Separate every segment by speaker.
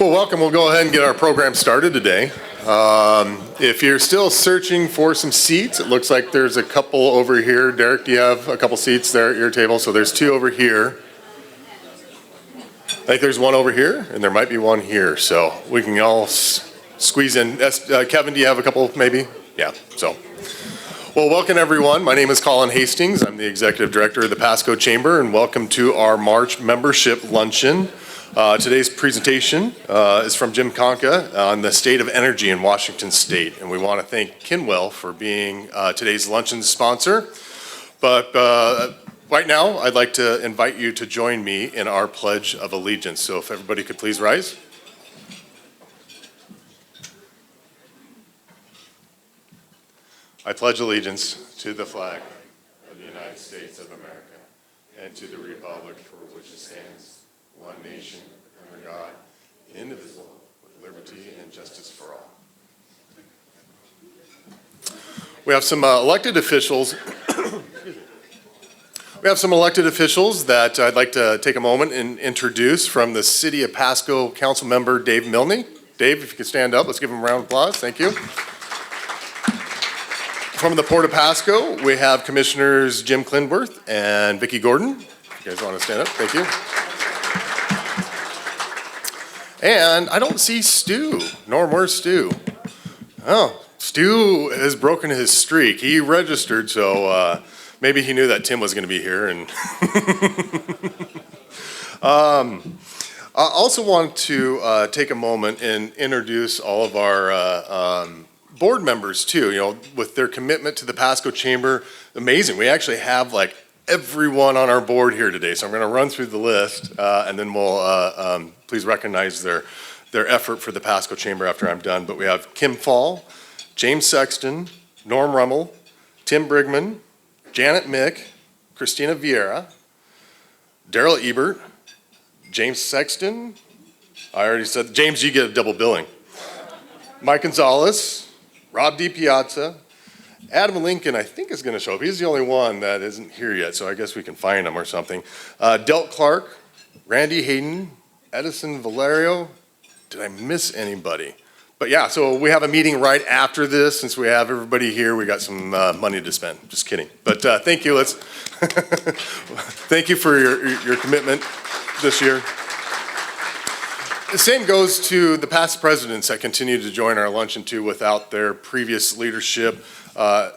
Speaker 1: Well, welcome. We'll go ahead and get our program started today. If you're still searching for some seats, it looks like there's a couple over here. Derek, do you have a couple seats there at your table? So there's two over here. I think there's one over here, and there might be one here. So we can all squeeze in. Kevin, do you have a couple maybe? Yeah, so. Well, welcome everyone. My name is Colin Hastings. I'm the Executive Director of the Pasco Chamber, and welcome to our March membership luncheon. Today's presentation is from Jim Conca on the state of energy in Washington State, and we want to thank Kinwell for being today's luncheon sponsor. But right now, I'd like to invite you to join me in our Pledge of Allegiance. So if everybody could please rise. I pledge allegiance to the flag of the United States of America and to the republic for which it stands, one nation, under God, indivisible, with liberty and justice for all. We have some elected officials. We have some elected officials that I'd like to take a moment and introduce. From the City of Pasco Council Member Dave Milne. Dave, if you could stand up, let's give him a round of applause. Thank you. From the Port of Pasco, we have Commissioners Jim Clinworth and Vicki Gordon. If you guys want to stand up, thank you. And I don't see Stu. Norm, where's Stu? Oh, Stu has broken his streak. He registered, so maybe he knew that Tim was going to be here. And I also want to take a moment and introduce all of our board members too. You know, with their commitment to the Pasco Chamber, amazing. We actually have like everyone on our board here today. So I'm going to run through the list, and then we'll please recognize their effort for the Pasco Chamber after I'm done. But we have Kim Fall, James Sexton, Norm Rummel, Tim Brigman, Janet Mick, Christina Vieira, Daryl Ebert, James Sexton. I already said, James, you get a double billing. Mike Gonzalez, Rob DiPiazza, Adam Lincoln, I think is going to show up. He's the only one that isn't here yet, so I guess we can find him or something. Delt Clark, Randy Hayden, Edison Valerio. Did I miss anybody? But yeah, so we have a meeting right after this. Since we have everybody here, we got some money to spend. Just kidding. But thank you. Thank you for your commitment this year. The same goes to the past presidents that continue to join our luncheon too. Without their previous leadership, our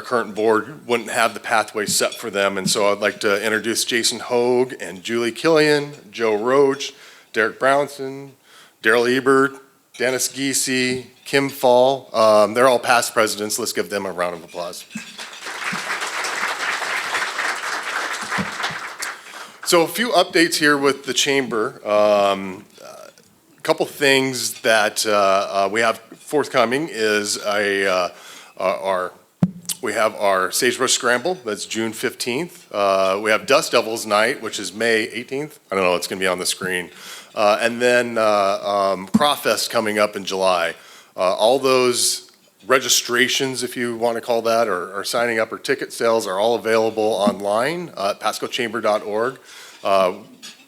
Speaker 1: current board wouldn't have the pathway set for them. And so I'd like to introduce Jason Hogue and Julie Killian, Joe Roach, Derek Brownson, Daryl Ebert, Dennis Giese, Kim Fall. They're all past presidents. Let's give them a round of applause. So a few updates here with the chamber. A couple things that we have forthcoming is we have our Sagebrush Scramble. That's June 15th. We have Dust Devils Night, which is May 18th. I don't know. It's going to be on the screen. And then Crawfest coming up in July. All those registrations, if you want to call that, or signing up, or ticket sales are all available online at pascochamber.org.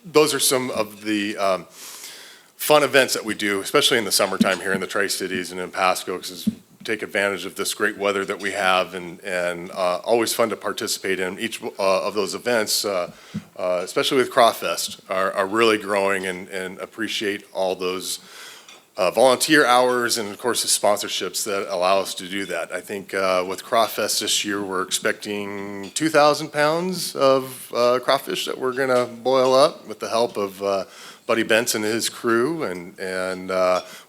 Speaker 1: Those are some of the fun events that we do, especially in the summertime here in the Tri-Cities and in Pasco, because we take advantage of this great weather that we have, and always fun to participate in. Each of those events, especially with Crawfest, are really growing, and appreciate all those volunteer hours and of course the sponsorships that allow us to do that. I think with Crawfest this year we're expecting 2,000 pounds of crawfish that we're gonna boil up with the help of Buddy Benson and his crew, and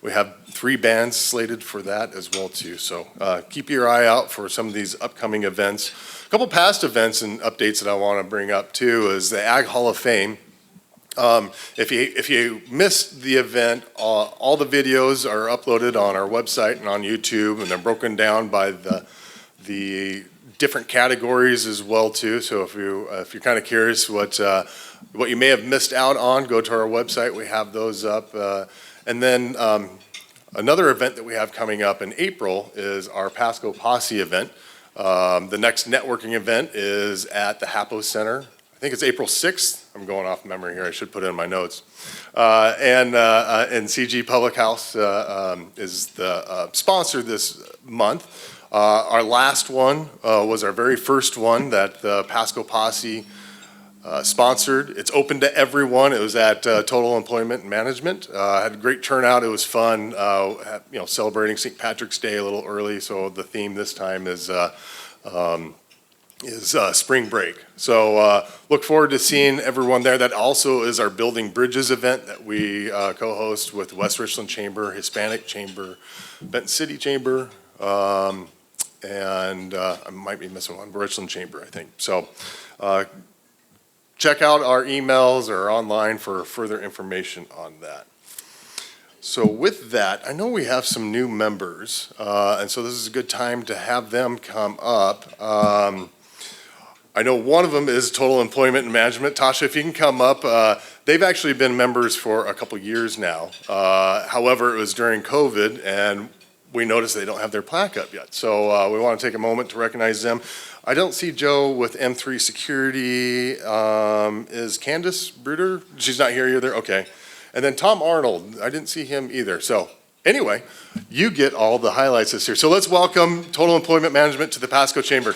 Speaker 1: we have 3 bands slated for that as well too. So keep your eye out for some of these upcoming events. A couple past events and updates that I want to bring up too is the Ag Hall of Fame. If you missed the event, all the videos are uploaded on our website and on YouTube, and they're broken down by the different categories as well too. So if you're kind of curious what you may have missed out on, go to our website. We have those up. And then another event that we have coming up in April is our Pasco Posse event. The next networking event is at the Hapo Center. I think it's April 6th. I'm going off memory here. I should put it in my notes. And CG Public House is the sponsor this month. Our last one was our very first one that the Pasco Posse sponsored. It's open to everyone. It was at Total Employment Management. Had a great turnout. It was fun. Celebrating St. Patrick's Day a little early. So the theme this time is spring break. So look forward to seeing everyone there. That also is our Building Bridges event that we co-host with West Richland Chamber, Hispanic Chamber, Benton City Chamber, and I might be missing one, Richland Chamber, I think. So check out our emails or online for further information on that. So with that, I know we have some new members, and so this is a good time to have them come up. I know one of them is Total Employment and Management. Tasha, if you can come up. They've actually been members for a couple years now. However, it was during COVID, and we noticed they don't have their plaque up yet. So we want to take a moment to recognize them. I don't see Joe with M3 Security. Is Candace Bruder? She's not here either? Okay. And then Tom Arnold, I didn't see him either. So anyway, you get all the highlights this year. So let's welcome Total Employment Management to the Pasco Chamber.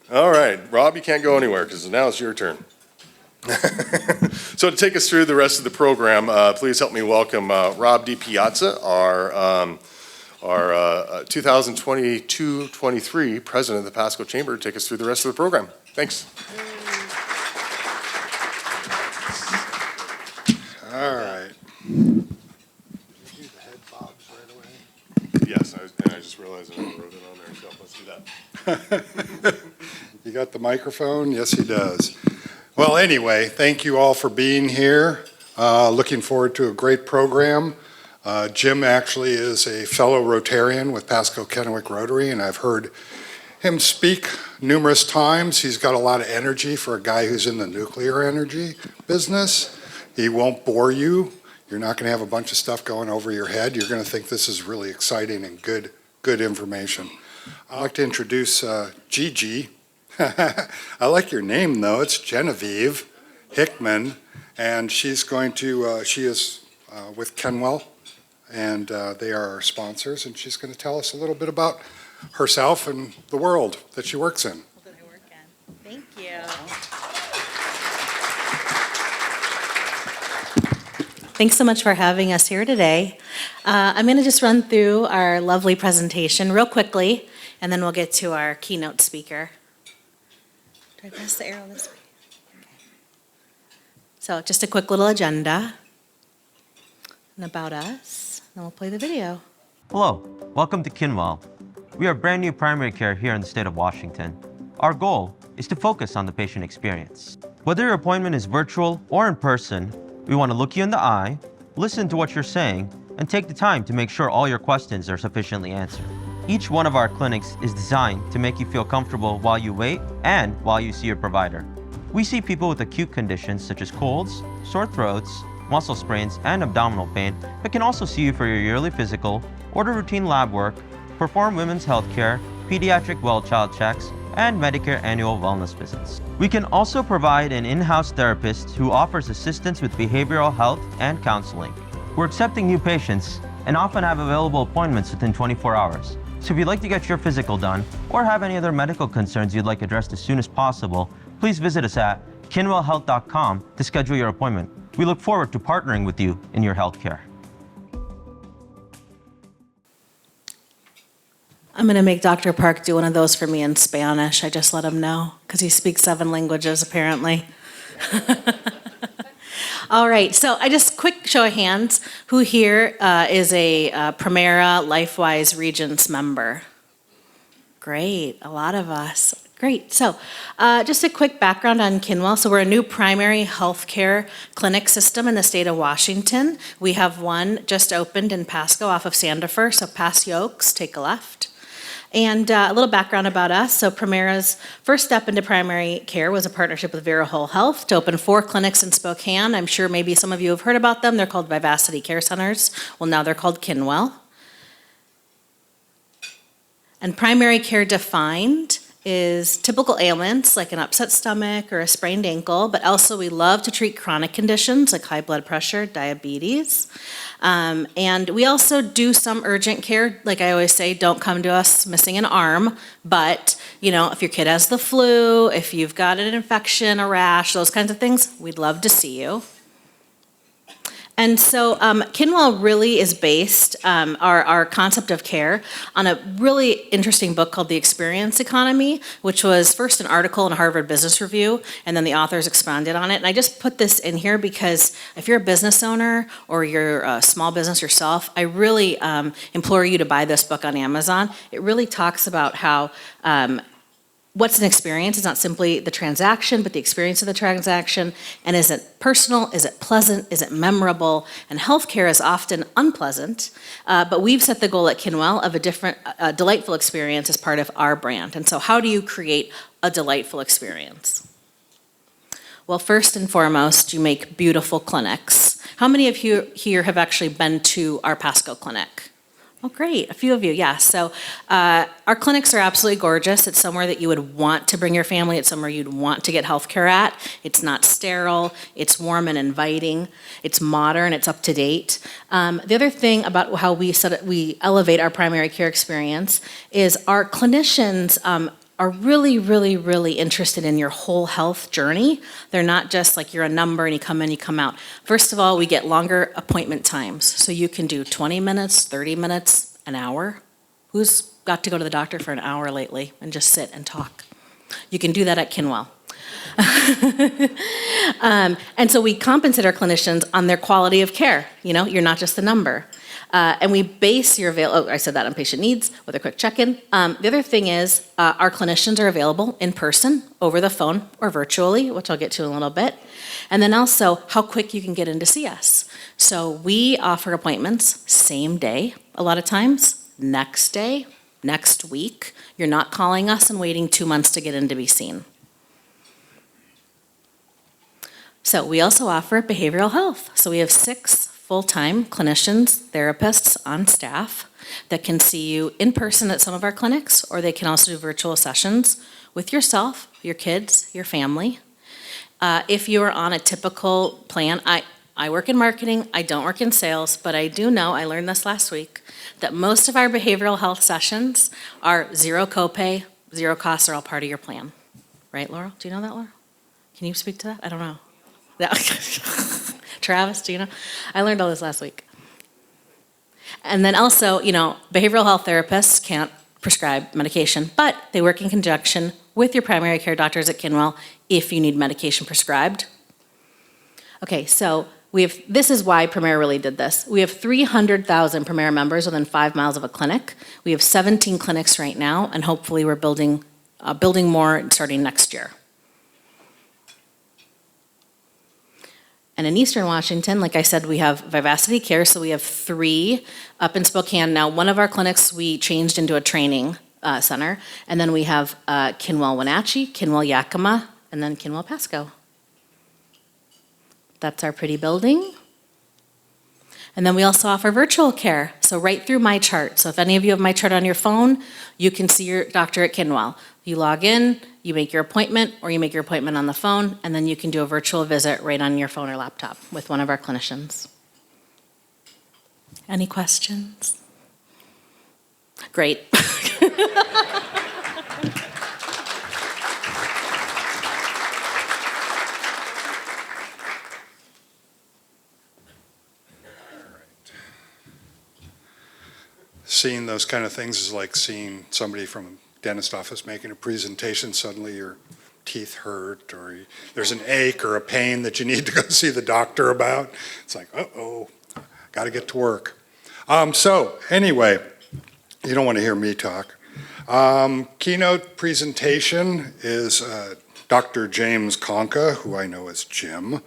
Speaker 1: All right, Rob, you can't go anywhere because now it's your turn. So to take us through the rest of the program, please help me welcome Rob DiPiazza, our 2022-23 president of the Pasco Chamber, to take us through the rest of the program. Thanks.
Speaker 2: All right.
Speaker 1: Yes, I just realized I wrote it on there, so let's do that.
Speaker 2: You got the microphone? Yes, he does. Well, anyway, thank you all for being here. Looking forward to a great program. Jim actually is a fellow Rotarian with Pasco Kennewick Rotary, and I've heard him speak numerous times. He's got a lot of energy for a guy who's in the nuclear energy business. He won't bore you. You're not going to have a bunch of stuff going over your head. You're going to think this is really exciting and good information. I'd like to introduce Gigi. I like your name, though. It's Genevieve Hickman, and she's going to, she is with Kenwell, and they are our sponsors, and she's going to tell us a little bit about herself and the world that she works in.
Speaker 3: That I work in. Thank you. Thanks so much for having us here today. I'm going to just run through our lovely presentation real quickly, and then we'll get to our keynote speaker. Do I press the arrow this way? Okay. So just a quick little agenda and about us, and then we'll play the video.
Speaker 4: Hello, welcome to Kinwell. We are brand new primary care here in the state of Washington. Our goal is to focus on the patient experience. Whether your appointment is virtual or in person, we want to look you in the eye, listen to what you're saying, and take the time to make sure all your questions are sufficiently answered. Each one of our clinics is designed to make you feel comfortable while you wait and while you see your provider. We see people with acute conditions such as colds, sore throats, muscle sprains, and abdominal pain, but can also see you for your yearly physical, order routine lab work, perform women's health care, pediatric well child checks, and Medicare annual wellness visits. We can also provide an in-house therapist who offers assistance with behavioral health and counseling. We're accepting new patients and often have available appointments within 24 hours. So if you'd like to get your physical done or have any other medical concerns you'd like addressed as soon as possible, please visit us at kinwellhealth.com to schedule your appointment. We look forward to partnering with you in your healthcare.
Speaker 3: I'm going to make Dr. Park do one of those for me in Spanish. I just let him know because he speaks 7 languages apparently. All right, so I just quick show of hands. Who here is a Primera LifeWise Regents member? Great, a lot of us. Great, so just a quick background on Kinwell. So we're a new primary healthcare clinic system in the state of Washington. We have one just opened in Pasco off of Sandifer, so pass Yokes, take a left. And a little background about us. So Primera's first step into primary care was a partnership with Vera Whole Health to open 4 clinics in Spokane. I'm sure maybe some of you have heard about them. They're called Vivacity Care Centers. Well, now they're called Kinwell. And primary care defined is typical ailments like an upset stomach or a sprained ankle, but also we love to treat chronic conditions like high blood pressure, diabetes. And we also do some urgent care. Like I always say, don't come to us missing an arm, but if your kid has the flu, if you've got an infection, a rash, those kinds of things, we'd love to see you. And so Kinwell really is based, our concept of care, on a really interesting book called The Experience Economy, which was first an article in Harvard Business Review, and then the authors expanded on it. And I just put this in here because if you're a business owner or you're a small business yourself, I really implore you to buy this book on Amazon. It really talks about how what's an experience? It's not simply the transaction, but the experience of the transaction. And is it personal? Is it pleasant? Is it memorable? And healthcare is often unpleasant, but we've set the goal at Kinwell of a different, delightful experience as part of our brand. And so how do you create a delightful experience? Well, first and foremost, you make beautiful clinics. How many of you here have actually been to our Pasco clinic? Oh, great. A few of you, yes. So our clinics are absolutely gorgeous. It's somewhere that you would want to bring your family. It's somewhere you'd want to get healthcare at. It's not sterile. It's warm and inviting. It's modern. It's up to date. The other thing about how we elevate our primary care experience is our clinicians are really, really, really interested in your whole health journey. They're not just like you're a number and you come in, you come out. First of all, we get longer appointment times. So you can do 20 minutes, 30 minutes, an hour. Who's got to go to the doctor for an hour lately and just sit and talk? You can do that at Kinwell. And so we compensate our clinicians on their quality of care. You're not just a number. And we base your I said that on patient needs with a quick check-in. The other thing is our clinicians are available in person, over the phone, or virtually, which I'll get to in a little bit. And then also how quick you can get in to see us. So we offer appointments same day, a lot of times, next day, next week. You're not calling us and waiting 2 months to get in to be seen. So we also offer behavioral health. So we have 6 full-time clinicians, therapists on staff that can see you in person at some of our clinics, or they can also do virtual sessions with yourself, your kids, your family. If you are on a typical plan, I work in marketing, I don't work in sales, but I do know, I learned this last week, that most of our behavioral health sessions are zero copay, zero costs, are all part of your plan. Right, Laurel? Do you know that, Laurel? Can you speak to that? I don't know. Yeah. Travis, do you know? I learned all this last week. And then also, behavioral health therapists can't prescribe medication, but they work in conjunction with your primary care doctors at Kinwell if you need medication prescribed. Okay, so this is why Primera really did this. We have 300,000 Primera members within 5 miles of a clinic. We have 17 clinics right now, and hopefully we're building more starting next year. And in Eastern Washington, like I said, we have Vivacity Care, so we have 3 up in Spokane. Now, one of our clinics we changed into a training center, and then we have Kinwell Wenatchee, Kinwell Yakima, and then Kinwell Pasco. That's our pretty building. And then we also offer virtual care, so right through MyChart. So if any of you have MyChart on your phone, you can see your doctor at Kinwell. You log in, you make your appointment, or you make your appointment on the phone, and then you can do a virtual visit right on your phone or laptop with one of our clinicians. Any questions? Great.
Speaker 2: Seeing those kind of things is like seeing somebody from a dentist office making a presentation. Suddenly your teeth hurt, or there's an ache or a pain that you need to go see the doctor about. It's like, uh-oh, got to get to work. So anyway, you don't want to hear me talk. Keynote presentation is Dr. James Conca, who I know as Jim,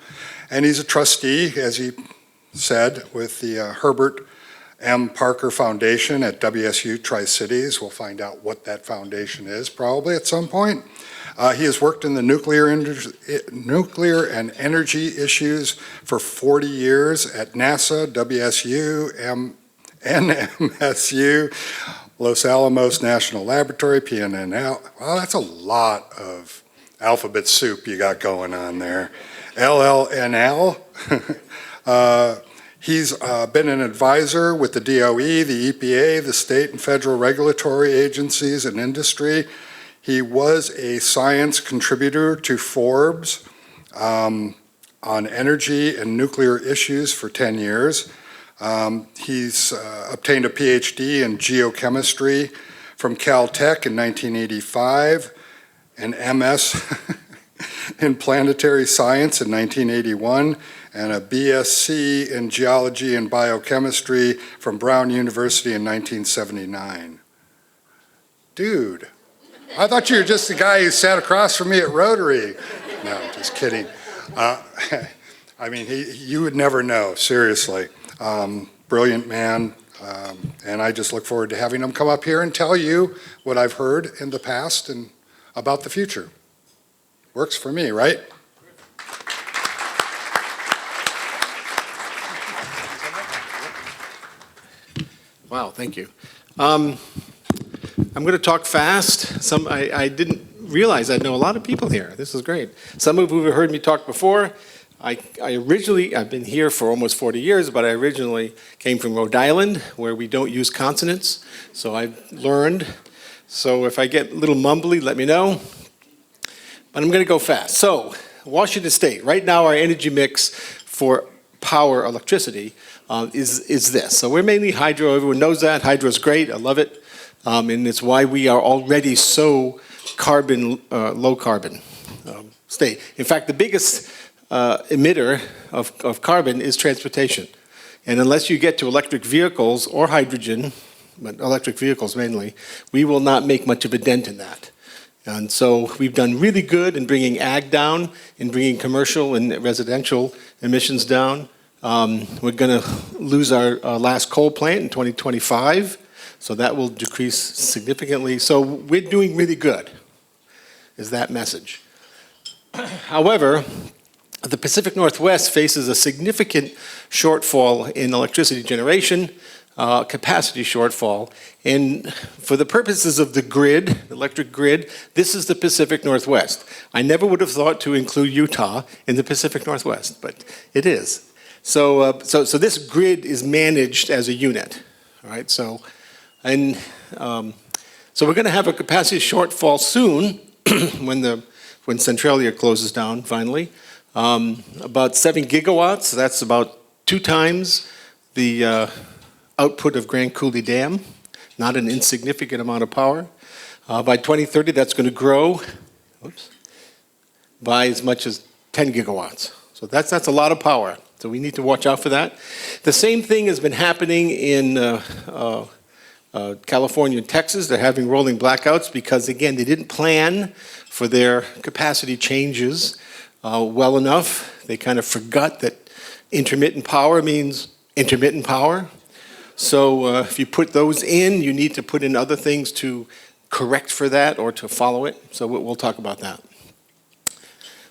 Speaker 2: and he's a trustee, as he said, with the Herbert M. Parker Foundation at WSU Tri-Cities. We'll find out what that foundation is probably at some point. He has worked in the nuclear and energy issues for 40 years at NASA, WSU, NMSU, Los Alamos National Laboratory, PNNL. Well, that's a lot of alphabet soup you got going on there. LLNL. He's been an advisor with the DOE, the EPA, the state and federal regulatory agencies and industry. He was a science contributor to Forbes on energy and nuclear issues for 10 years. He's obtained a PhD in geochemistry from Caltech in 1985, an MS in planetary science in 1981, and a BSc in geology and biochemistry from Brown University in 1979. Dude, I thought you were just the guy who sat across from me at Rotary. No, just kidding. I mean, you would never know, seriously. Brilliant man, and I just look forward to having him come up here and tell you what I've heard in the past and about the future. Works for me, right?
Speaker 5: Wow, thank you. I'm going to talk fast. I didn't realize I know a lot of people here. This is great. Some of you have heard me talk before. I've been here for almost 40 years, but I originally came from Rhode Island, where we don't use consonants. So I've learned. So if I get a little mumbly, let me know. But I'm going to go fast. So Washington State, right now our energy mix for power, electricity, is this. So we're mainly hydro. Everyone knows that. Hydro is great. I love it. And it's why we are already so low carbon state. In fact, the biggest emitter of carbon is transportation. And unless you get to electric vehicles or hydrogen, but electric vehicles mainly, we will not make much of a dent in that. And so we've done really good in bringing ag down, in bringing commercial and residential emissions down. We're going to lose our last coal plant in 2025, so that will decrease significantly. So we're doing really good, is that message. However, the Pacific Northwest faces a significant shortfall in electricity generation, capacity shortfall. And for the purposes of the grid, the electric grid, this is the Pacific Northwest. I never would have thought to include Utah in the Pacific Northwest, but it is. So this grid is managed as a unit, all right? So we're going to have a capacity shortfall soon when Centralia closes down finally. About 7 gigawatts. That's about 2 times the output of Grand Coulee Dam. Not an insignificant amount of power. By 2030, that's going to grow by as much as 10 gigawatts. So that's a lot of power. So we need to watch out for that. The same thing has been happening in California and Texas. They're having rolling blackouts because, again, they didn't plan for their capacity changes well enough. They kind of forgot that intermittent power means intermittent power. So if you put those in, you need to put in other things to correct for that or to follow it. So we'll talk about that.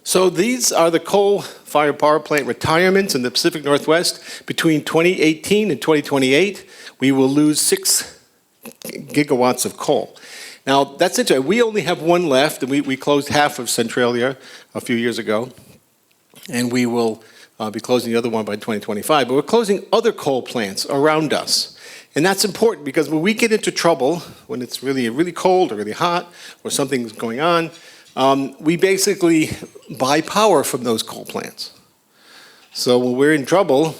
Speaker 5: So these are the coal-fired power plant retirements in the Pacific Northwest. Between 2018 and 2028, we will lose 6 gigawatts of coal. Now, that's interesting. We only have one left, and we closed half of Centralia a few years ago, and we will be closing the other one by 2025. But we're closing other coal plants around us. And that's important because when we get into trouble, when it's really cold or really hot or something's going on, we basically buy power from those coal plants. So when we're in trouble,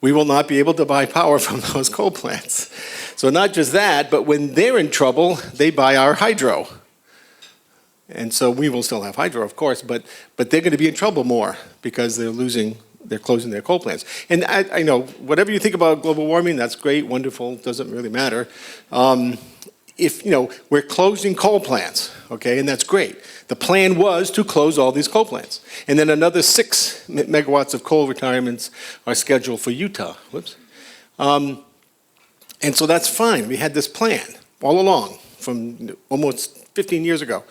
Speaker 5: we will not be able to buy power from those coal plants. So not just that, but when they're in trouble, they buy our hydro. And so we will still have hydro, of course, but they're going to be in trouble more because they're closing their coal plants. And I know, whatever you think about global warming, that's great, wonderful, doesn't really matter. We're closing coal plants, okay, and that's great. The plan was to close all these coal plants. And then another 6 megawatts of coal retirements are scheduled for Utah. And so that's fine. We had this plan all along from almost 15 years ago.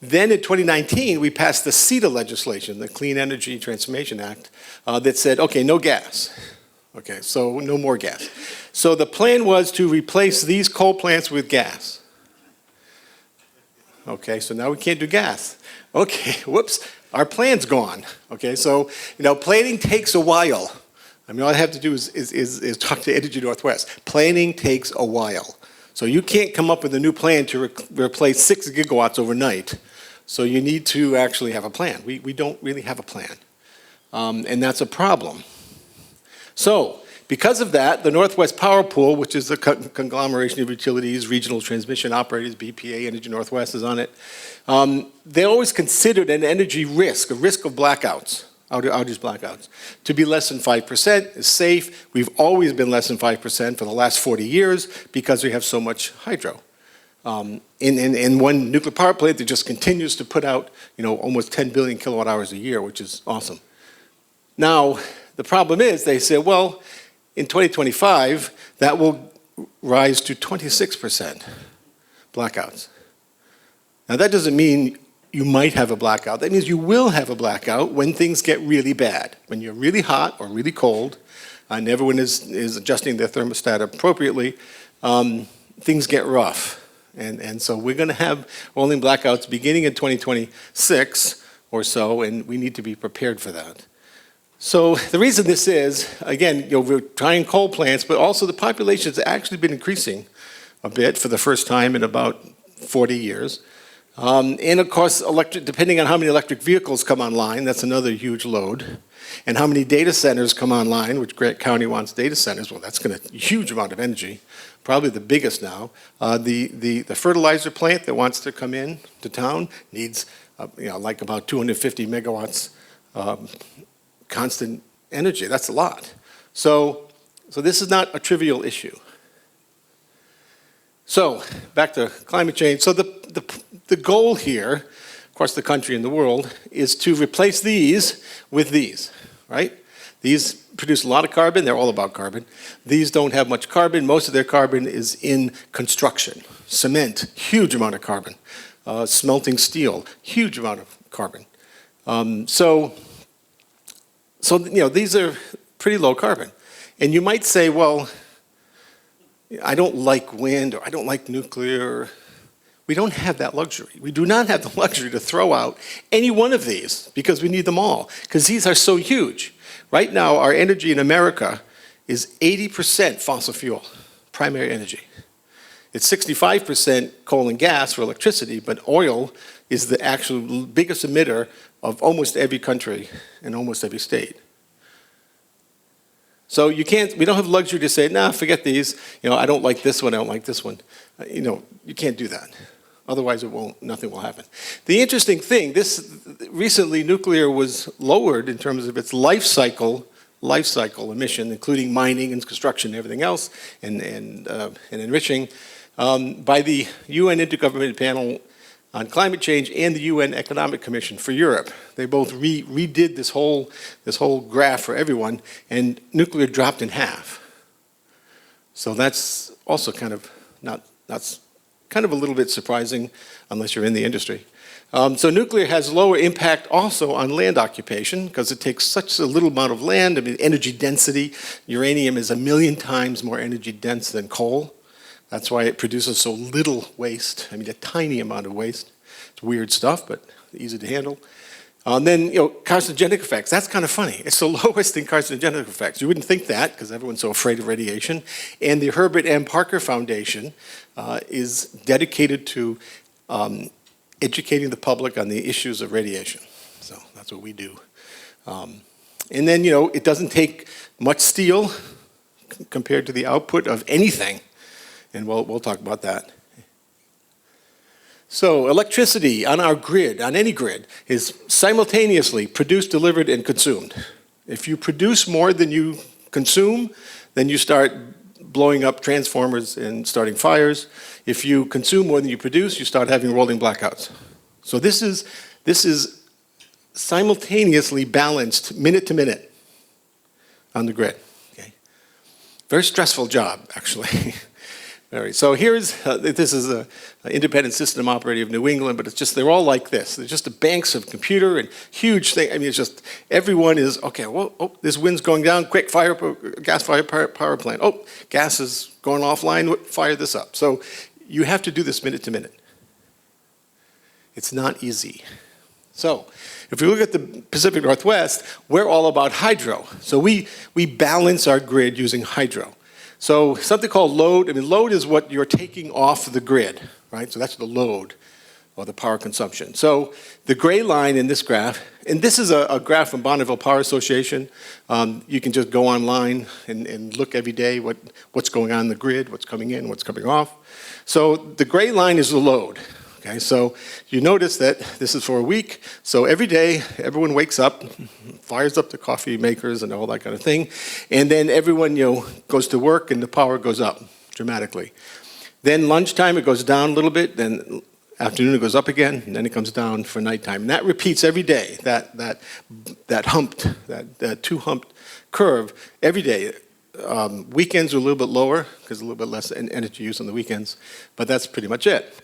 Speaker 5: Then in 2019, we passed the CETA legislation, the Clean Energy Transformation Act, that said, okay, no gas. Okay, so no more gas. So the plan was to replace these coal plants with gas. Okay, so now we can't do gas. Okay, whoops, our plan's gone. Okay, so, planning takes a while. I mean, all I have to do is talk to Energy Northwest. Planning takes a while. So you can't come up with a new plan to replace 6 gigawatts overnight. So you need to actually have a plan. We don't really have a plan. And that's a problem. So because of that, the Northwest Power Pool, which is a conglomeration of utilities, regional transmission operators, BPA, Energy Northwest is on it, they always considered an energy risk, a risk of blackouts, outage blackouts, to be less than 5%, is safe. We've always been less than 5% for the last 40 years because we have so much hydro. In one nuclear power plant that just continues to put out, almost 10 billion kilowatt hours a year, which is awesome. Now, the problem is they say, well, in 2025, that will rise to 26% blackouts. Now, that doesn't mean you might have a blackout. That means you will have a blackout when things get really bad, when you're really hot or really cold, and everyone is adjusting their thermostat appropriately, things get rough. And so we're going to have rolling blackouts beginning in 2026 or so, and we need to be prepared for that. So the reason this is, again, we're trying coal plants, but also the population has actually been increasing a bit for the first time in about 40 years. And of course, depending on how many electric vehicles come online, that's another huge load. And how many data centers come online, which Grant County wants data centers, well, that's going to be a huge amount of energy, probably the biggest now. The fertilizer plant that wants to come in to town needs, like about 250 megawatts constant energy. That's a lot. So this is not a trivial issue. So back to climate change. So the goal here, across the country and the world, is to replace these with these, right? These produce a lot of carbon. They're all about carbon. These don't have much carbon. Most of their carbon is in construction. Cement, huge amount of carbon. Smelting steel, huge amount of carbon. So these are pretty low carbon. And you might say, well, I don't like wind or I don't like nuclear. We don't have that luxury. We do not have the luxury to throw out any one of these because we need them all, because these are so huge. Right now, our energy in America is 80% fossil fuel, primary energy. It's 65% coal and gas for electricity, but oil is the actual biggest emitter of almost every country and almost every state. So we don't have the luxury to say, nah, forget these. I don't like this one, I don't like this one. You can't do that. Otherwise, nothing will happen. The interesting thing, recently nuclear was lowered in terms of its life cycle emission, including mining and construction and everything else, and enriching, by the UN Intergovernmental Panel on Climate Change and the UN Economic Commission for Europe. They both redid this whole graph for everyone, and nuclear dropped in half. So that's also kind of a little bit surprising unless you're in the industry. So nuclear has lower impact also on land occupation because it takes such a little amount of land. I mean, energy density, uranium is 1 million times more energy dense than coal. That's why it produces so little waste. I mean, a tiny amount of waste. It's weird stuff, but easy to handle. Then, carcinogenic effects. That's kind of funny. It's the lowest in carcinogenic effects. You wouldn't think that because everyone's so afraid of radiation. And the Herbert M. Parker Foundation is dedicated to educating the public on the issues of radiation. So that's what we do. And then, it doesn't take much steel compared to the output of anything. And we'll talk about that. So electricity on our grid, on any grid, is simultaneously produced, delivered, and consumed. If you produce more than you consume, then you start blowing up transformers and starting fires. If you consume more than you produce, you start having rolling blackouts. So this is simultaneously balanced minute to minute on the grid. Very stressful job, actually. Very. So this is an independent system operator of New England, but it's just, they're all like this. They're just banks of computer and huge thing. I mean, it's just, everyone is, okay, well, oh, this wind's going down, quick, gas fire power plant. Oh, gas is going offline, fire this up. So you have to do this minute to minute. It's not easy. So if we look at the Pacific Northwest, we're all about hydro. So we balance our grid using hydro. So something called load, I mean, load is what you're taking off the grid, right? So that's the load, or the power consumption. So the gray line in this graph, and this is a graph from Bonneville Power Association. You can just go online and look every day what's going on in the grid, what's coming in, what's coming off. So the gray line is the load. Okay, so you notice that this is for a week. So every day, everyone wakes up, fires up the coffee makers and all that kind of thing, and then everyone, goes to work and the power goes up dramatically. Then lunchtime it goes down a little bit. Then afternoon it goes up again, and then it comes down for nighttime. And that repeats every day. That two-humped curve every day. Weekends are a little bit lower because a little bit less energy use on the weekends, but that's pretty much it.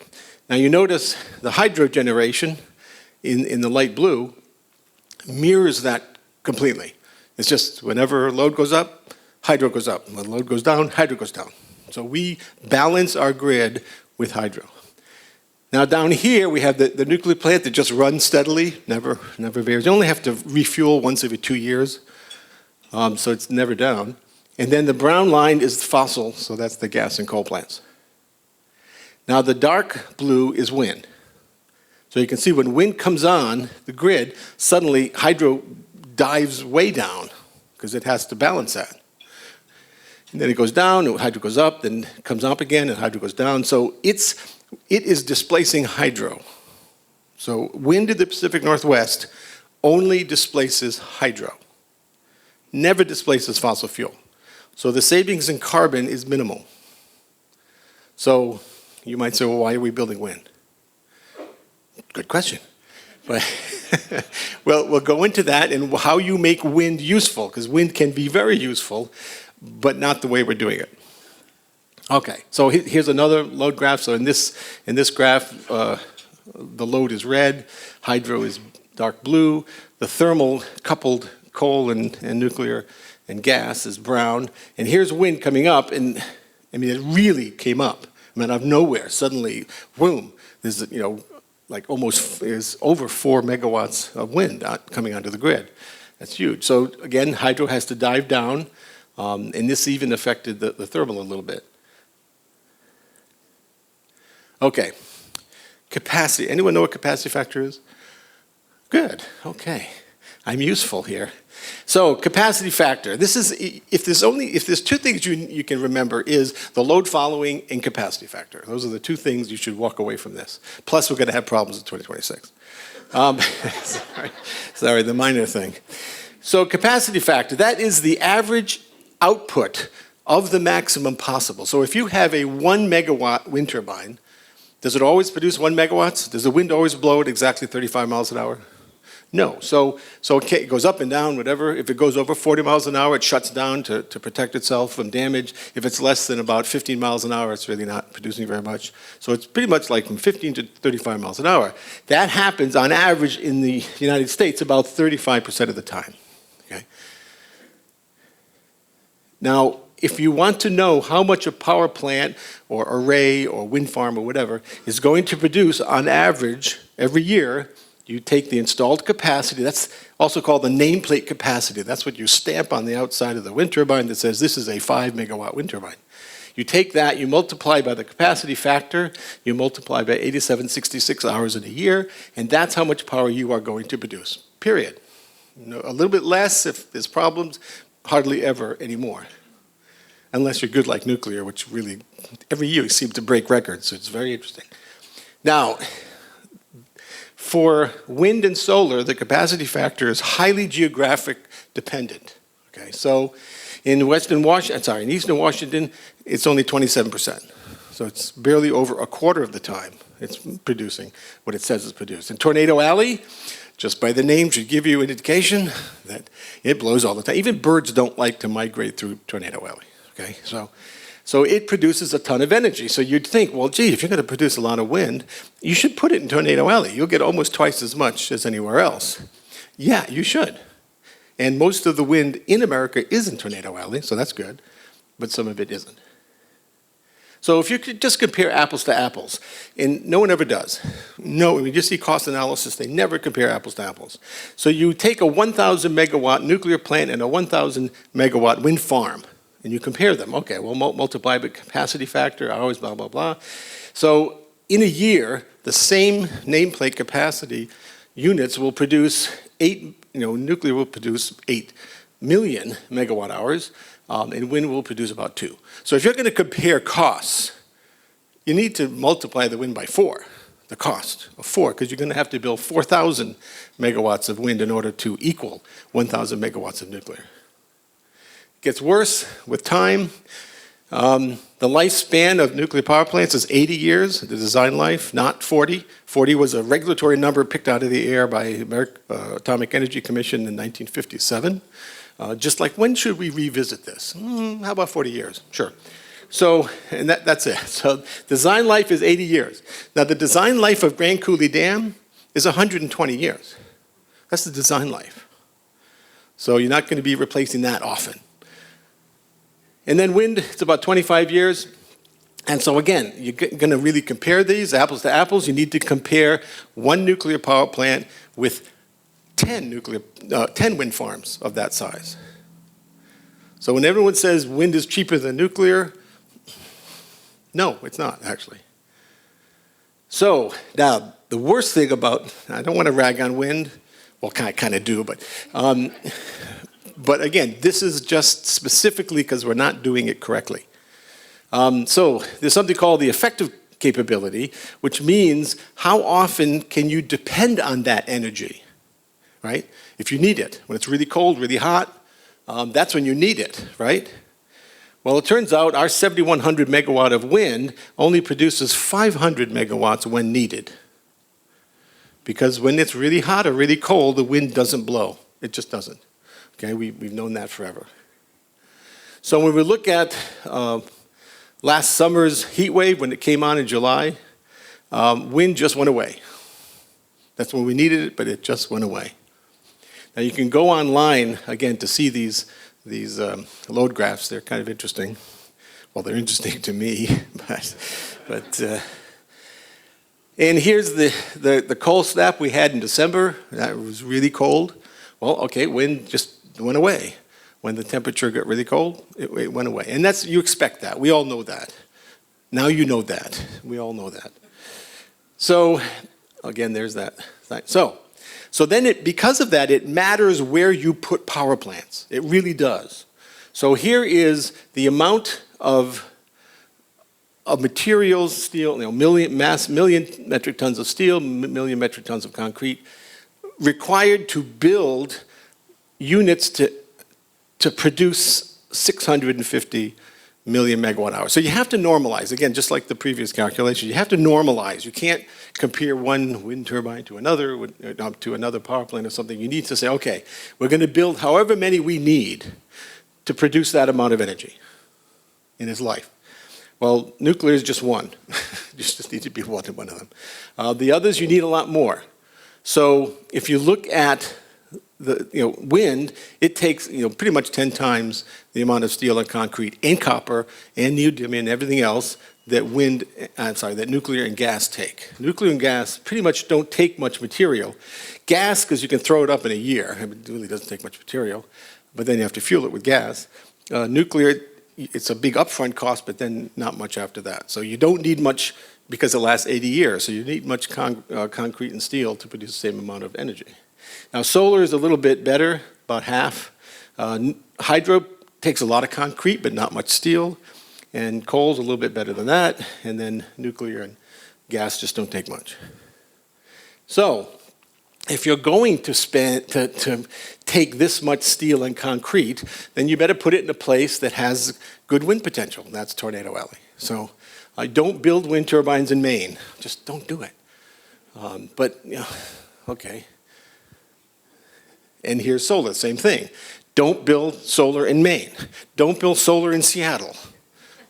Speaker 5: Now you notice the hydro generation in the light blue mirrors that completely. It's just whenever load goes up, hydro goes up. When load goes down, hydro goes down. So we balance our grid with hydro. Now down here we have the nuclear plant that just runs steadily, never varies. You only have to refuel once every 2 years, so it's never down. And then the brown line is fossil, so that's the gas and coal plants. Now the dark blue is wind. So you can see when wind comes on the grid, suddenly hydro dives way down because it has to balance that. And then it goes down, and hydro goes up, then it comes up again, and hydro goes down. So it is displacing hydro. So wind in the Pacific Northwest only displaces hydro, never displaces fossil fuel. So the savings in carbon is minimal. So you might say, well, why are we building wind? Good question. But well, we'll go into that and how you make wind useful, because wind can be very useful, but not the way we're doing it. Okay, so here's another load graph. So in this graph, the load is red, hydro is dark blue, the thermal coupled coal and nuclear and gas is brown, and here's wind coming up, and I mean, it really came up. I mean, out of nowhere, suddenly, boom, there's, like almost is over 4 megawatts of wind coming onto the grid. That's huge. So again, hydro has to dive down, and this even affected the thermal a little bit. Okay, capacity. Anyone know what capacity factor is? Good, okay. I'm useful here. So capacity factor, this is, if there's two things you can remember is the load following and capacity factor. Those are the two things you should walk away from this. Plus we're going to have problems in 2026. Sorry, the minor thing. So capacity factor, that is the average output of the maximum possible. So if you have a 1 megawatt wind turbine, does it always produce 1 megawatt? Does the wind always blow at exactly 35 miles an hour? No, so it goes up and down, whatever. If it goes over 40 miles an hour, it shuts down to protect itself from damage. If it's less than about 15 miles an hour, it's really not producing very much. So it's pretty much like from 15 to 35 miles an hour. That happens on average in the United States about 35% of the time. Okay. Now, if you want to know how much a power plant or array or wind farm or whatever is going to produce on average every year, you take the installed capacity, that's also called the nameplate capacity. That's what you stamp on the outside of the wind turbine that says this is a 5 megawatt wind turbine. You take that, you multiply by the capacity factor, you multiply by 8766 hours in a year, and that's how much power you are going to produce, period. A little bit less if there's problems, hardly ever anymore. Unless you're good like nuclear, which really, every year seems to break records, so it's very interesting. Now, for wind and solar, the capacity factor is highly geographic dependent. Okay, so in Eastern Washington, it's only 27%. So it's barely over a quarter of the time it's producing what it says it's produced. In Tornado Alley, just by the name should give you an indication that it blows all the time. Even birds don't like to migrate through Tornado Alley. okay? So it produces a ton of energy. So you'd think, well, gee, if you're going to produce a lot of wind, you should put it in Tornado Alley. You'll get almost twice as much as anywhere else. Yeah, you should. And most of the wind in America is in Tornado Alley, so that's good, but some of it isn't. So if you could just compare apples to apples, and no one ever does. No, when you just see cost analysis, they never compare apples to apples. So you take a 1,000 megawatt nuclear plant and a 1,000 megawatt wind farm, and you compare them. Okay, well, multiply by capacity factor, hours, blah, blah, blah. So in a year, the same nameplate capacity units will produce nuclear will produce 8 million megawatt hours, and wind will produce about 2. So if you're going to compare costs, you need to multiply the wind by 4, the cost of 4, because you're going to have to build 4,000 megawatts of wind in order to equal 1,000 megawatts of nuclear. It gets worse with time. The lifespan of nuclear power plants is 80 years, the design life, not 40. 40 was a regulatory number picked out of the air by the Atomic Energy Commission in 1957. Just like, when should we revisit this? How about 40 years? Sure. So, and that's it. So design life is 80 years. Now the design life of Grand Coulee Dam is 120 years. That's the design life. So you're not going to be replacing that often. And then wind, it's about 25 years. And so again, you're going to really compare these, apples to apples. You need to compare one nuclear power plant with 10 wind farms of that size. So when everyone says wind is cheaper than nuclear, no, it's not actually. So now the worst thing about, I don't want to rag on wind, well, I kind of do, but again, this is just specifically because we're not doing it correctly. So there's something called the effective capability, which means how often can you depend on that energy, right? If you need it, when it's really cold, really hot, that's when you need it, right? Well, it turns out our 7,100 megawatt of wind only produces 500 megawatts when needed. Because when it's really hot or really cold, the wind doesn't blow. It just doesn't. Okay, we've known that forever. So when we look at last summer's heat wave, when it came on in July, wind just went away. That's when we needed it, but it just went away. Now you can go online, again, to see these load graphs. They're kind of interesting. Well, they're interesting to me, but and here's the cold snap we had in December. That was really cold. Well, okay, wind just went away. When the temperature got really cold, it went away. And you expect that. We all know that. Now you know that. We all know that. So, again, there's that. So then because of that, it matters where you put power plants. It really does. So here is the amount of materials, steel, million metric tons of steel, million metric tons of concrete, required to build units to produce 650 million megawatt hours. So you have to normalize, again, just like the previous calculation, you have to normalize. You can't compare one wind turbine to another power plant or something. You need to say, okay, we're going to build however many we need to produce that amount of energy in its life. Well, nuclear is just one. You just need to be one of them. The others, you need a lot more. So if you look at the wind, it takes pretty much 10 times the amount of steel and concrete and copper and neodymium and everything else that that nuclear and gas take. Nuclear and gas pretty much don't take much material. Gas, because you can throw it up in a year, it really doesn't take much material, but then you have to fuel it with gas. Nuclear, it's a big upfront cost, but then not much after that. So you don't need much because it lasts 80 years, so you need much concrete and steel to produce the same amount of energy. Now, solar is a little bit better, about half. Hydro takes a lot of concrete, but not much steel. And coal's a little bit better than that. And then nuclear and gas just don't take much. So, if you're going to take this much steel and concrete, then you better put it in a place that has good wind potential. That's Tornado Alley. So, don't build wind turbines in Maine. Just don't do it. Okay. And here's solar, same thing. Don't build solar in Maine. Don't build solar in Seattle.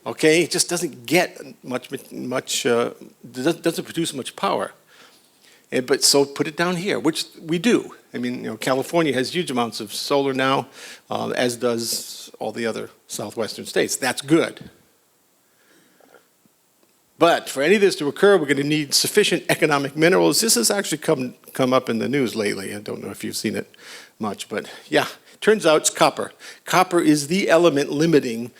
Speaker 5: Okay, it just doesn't get doesn't produce much power. But so put it down here, which we do. I mean, California has huge amounts of solar now, as does all the other southwestern states. That's good. But for any of this to occur, we're going to need sufficient economic minerals. This has actually come up in the news lately. I don't know if you've seen it much, but yeah, turns out it's copper. Copper is the element limiting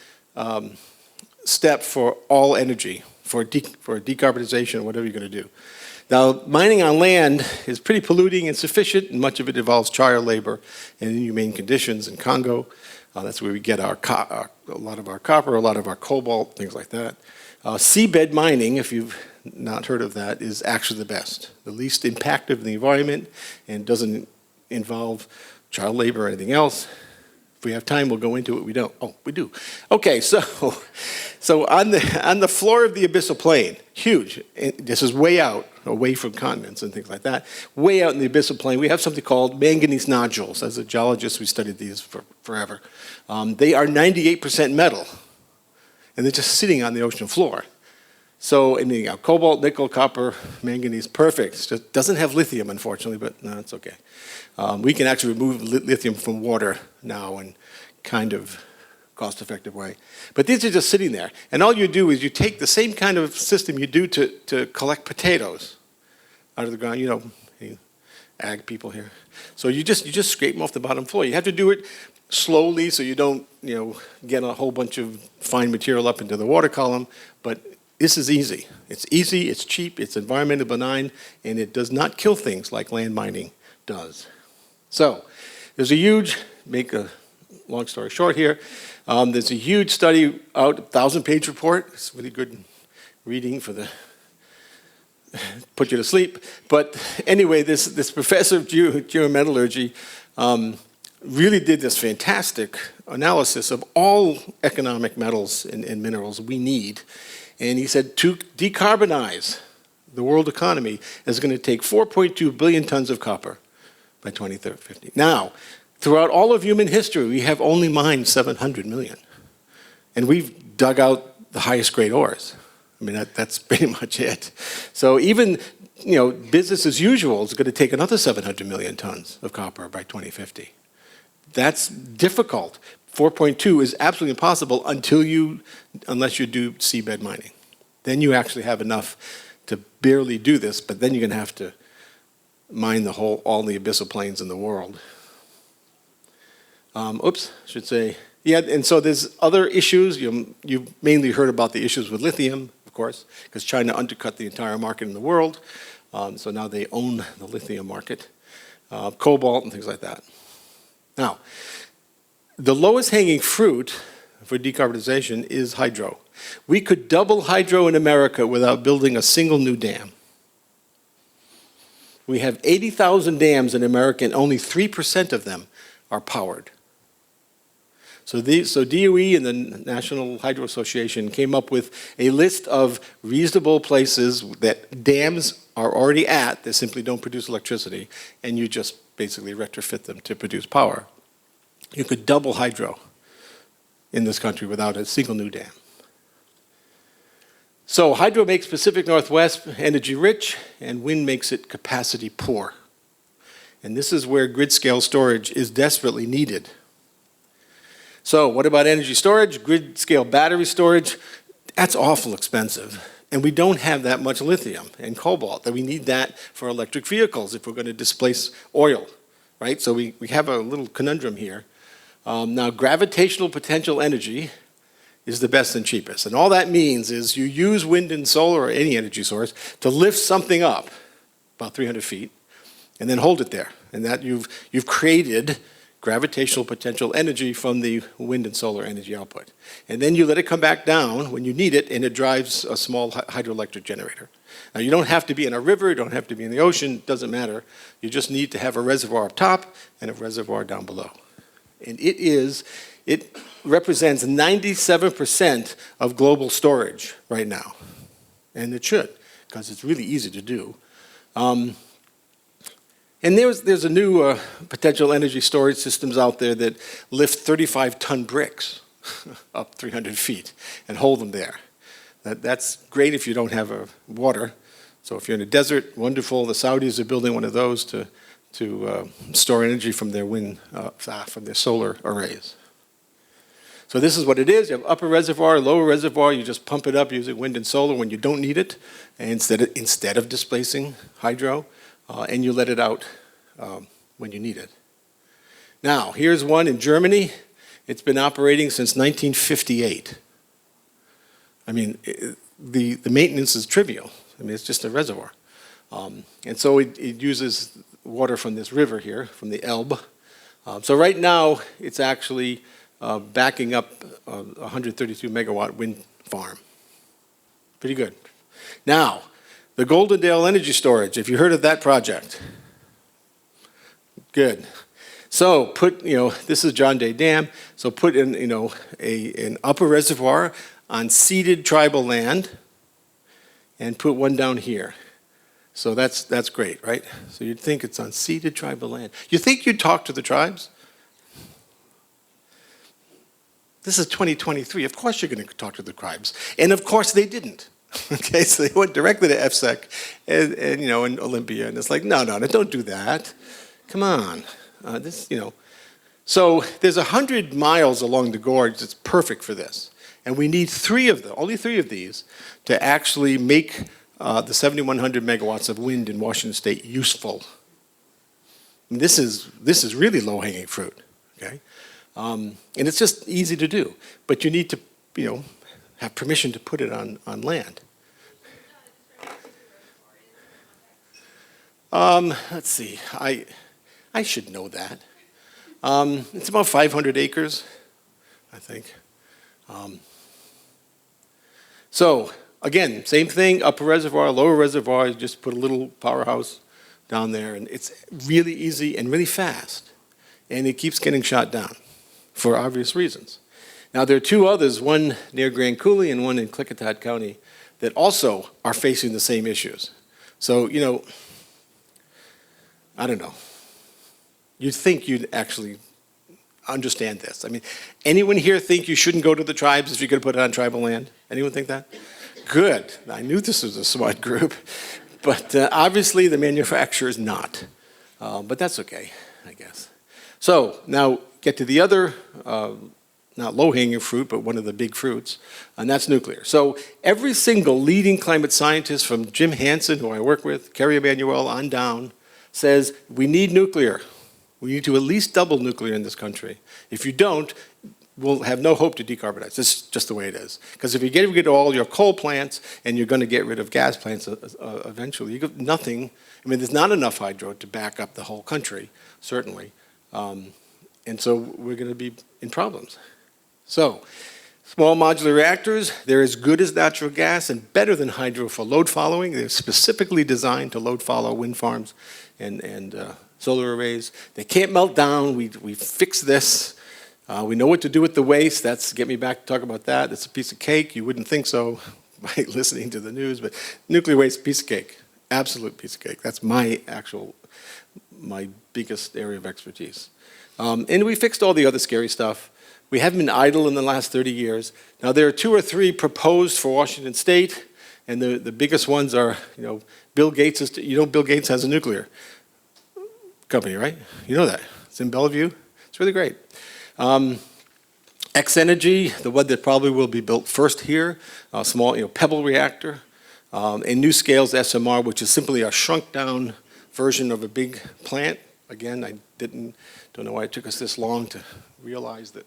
Speaker 5: step for all energy, for decarbonization, whatever you're going to do. Now, mining on land is pretty polluting and insufficient, and much of it involves child labor and inhumane conditions in Congo. That's where we get a lot of our copper, a lot of our cobalt, things like that. Seabed mining, if you've not heard of that, is actually the best. The least impactful in the environment and doesn't involve child labor or anything else. If we have time, we'll go into it. We don't. Oh, we do. Okay, so on the floor of the abyssal plain, huge. This is way out, away from continents and things like that. Way out in the abyssal plain, we have something called manganese nodules. As a geologist, we studied these for forever. They are 98% metal, and they're just sitting on the ocean floor. So, I mean, you got cobalt, nickel, copper, manganese, perfect. It just doesn't have lithium, unfortunately, but no, it's okay. We can actually remove lithium from water now in kind of cost-effective way. But these are just sitting there. And all you do is you take the same kind of system you do to collect potatoes out of the ground. You know, ag people here. So you just scrape them off the bottom floor. You have to do it slowly so you don't, get a whole bunch of fine material up into the water column. But this is easy. It's easy, it's cheap, it's environmentally benign, and it does not kill things like land mining does. So there's a huge, make a long story short here, there's a huge study out, a 1,000-page report. It's really good reading for the, put you to sleep. But anyway, this professor of geometallurgy really did this fantastic analysis of all economic metals and minerals we need. And he said to decarbonize the world economy is going to take 4.2 billion tons of copper by 2050. Now, throughout all of human history, we have only mined 700 million. And we've dug out the highest grade ores. I mean, that's pretty much it. So even, business as usual is going to take another 700 million tons of copper by 2050. That's difficult. 4.2 is absolutely impossible unless you do seabed mining. Then you actually have enough to barely do this, but then you're going to have to mine all the abyssal plains in the world. Yeah, and so there's other issues. You've mainly heard about the issues with lithium, of course, because China undercut the entire market in the world. So now they own the lithium market, cobalt and things like that. Now, the lowest hanging fruit for decarbonization is hydro. We could double hydro in America without building a single new dam. We have 80,000 dams in America, and only 3% of them are powered. So DOE and the National Hydro Association came up with a list of reasonable places that dams are already at that simply don't produce electricity, and you just basically retrofit them to produce power. You could double hydro in this country without a single new dam. So hydro makes Pacific Northwest energy rich, and wind makes it capacity poor. And this is where grid-scale storage is desperately needed. So what about energy storage? Grid-scale battery storage, that's awful expensive. And we don't have that much lithium and cobalt, that we need that for electric vehicles if we're going to displace oil, right? So we have a little conundrum here. Now, gravitational potential energy is the best and cheapest. And all that means is you use wind and solar or any energy source to lift something up about 300 feet and then hold it there. And that you've created gravitational potential energy from the wind and solar energy output. And then you let it come back down when you need it, and it drives a small hydroelectric generator. Now, you don't have to be in a river, you don't have to be in the ocean, it doesn't matter. You just need to have a reservoir up top and a reservoir down below. And it represents 97% of global storage right now. And it should, because it's really easy to do. And there's a new potential energy storage systems out there that lift 35-ton bricks up 300 feet and hold them there. That's great if you don't have water. So if you're in a desert, wonderful. The Saudis are building one of those to store energy from their from their solar arrays. So this is what it is. You have upper reservoir, lower reservoir. You just pump it up using wind and solar when you don't need it, and instead of displacing hydro, and you let it out when you need it. Now, here's one in Germany. It's been operating since 1958. I mean, the maintenance is trivial. I mean, it's just a reservoir. And so it uses water from this river here, from the Elbe. So right now, it's actually backing up a 132 megawatt wind farm. Pretty good. Now, the Goldendale Energy Storage, if you heard of that project. Good. So this is John Day Dam, so put in, an upper reservoir on ceded tribal land and put one down here. So that's great, right? So you'd think it's on ceded tribal land. You think you'd talk to the tribes? This is 2023. Of course you're going to talk to the tribes. And of course they didn't. Okay, so they went directly to FSEC and in Olympia, and it's like, no, don't do that. Come on. So there's 100 miles along the gorge that's perfect for this. And we need only three of these, to actually make the 7,100 megawatts of wind in Washington State useful. And this is really low-hanging fruit, okay? And it's just easy to do. But you need to, have permission to put it on land. Let's see. I should know that. It's about 500 acres, I think. So again, same thing, upper reservoir, lower reservoir, you just put a little powerhouse down there, and it's really easy and really fast. And it keeps getting shot down for obvious reasons. Now there are two others, one near Grand Coulee and one in Klickitat County, that also are facing the same issues. So, I don't know. You'd think you'd actually understand this. I mean, anyone here think you shouldn't go to the tribes if you're going to put it on tribal land? Anyone think that? Good. I knew this was a smart group. But obviously the manufacturer is not. But that's okay, I guess. So now get to the other, not low-hanging fruit, but one of the big fruits, and that's nuclear. So every single leading climate scientist, from Jim Hansen, who I work with, Kerry Emanuel on down, says we need nuclear. We need to at least double nuclear in this country. If you don't, we'll have no hope to decarbonize. It's just the way it is. Because if you get rid of all your coal plants and you're going to get rid of gas plants eventually, you got nothing. I mean, there's not enough hydro to back up the whole country, certainly. And so we're going to be in problems. So small modular reactors, they're as good as natural gas and better than hydro for load following. They're specifically designed to load follow wind farms and solar arrays. They can't melt down. We fixed this. We know what to do with the waste. Get me back to talk about that. It's a piece of cake. You wouldn't think so by listening to the news, but nuclear waste, piece of cake. Absolute piece of cake. That's my biggest area of expertise. And we fixed all the other scary stuff. We haven't been idle in the last 30 years. Now there are 2 or 3 proposed for Washington State, and the biggest ones are, Bill Gates Bill Gates has a nuclear company, right? You know that. It's in Bellevue. It's really great. X-Energy, the one that probably will be built first here, a small, pebble reactor, and NuScale's SMR, which is simply a shrunk-down version of a big plant. Again, I don't know why it took us this long to realize that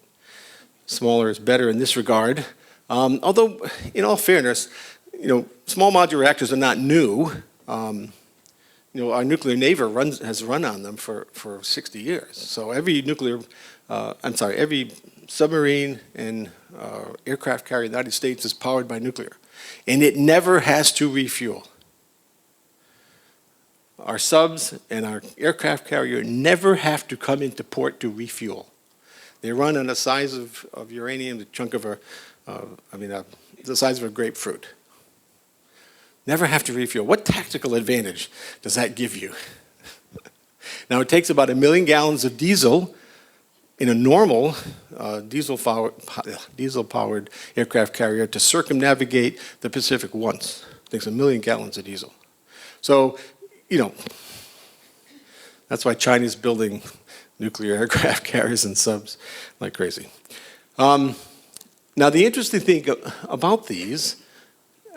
Speaker 5: smaller is better in this regard. Although, in all fairness, small modular reactors are not new. Our nuclear navy has run on them for 60 years. So every every submarine and aircraft carrier in the United States is powered by nuclear. And it never has to refuel. Our subs and our aircraft carrier never have to come into port to refuel. They run on the size of uranium, the chunk of the size of a grapefruit. Never have to refuel. What tactical advantage does that give you? Now, it takes about 1 million gallons of diesel in a normal diesel-powered aircraft carrier to circumnavigate the Pacific once. It takes 1 million gallons of diesel. So, that's why China's building nuclear aircraft carriers and subs like crazy. Now, the interesting thing about these,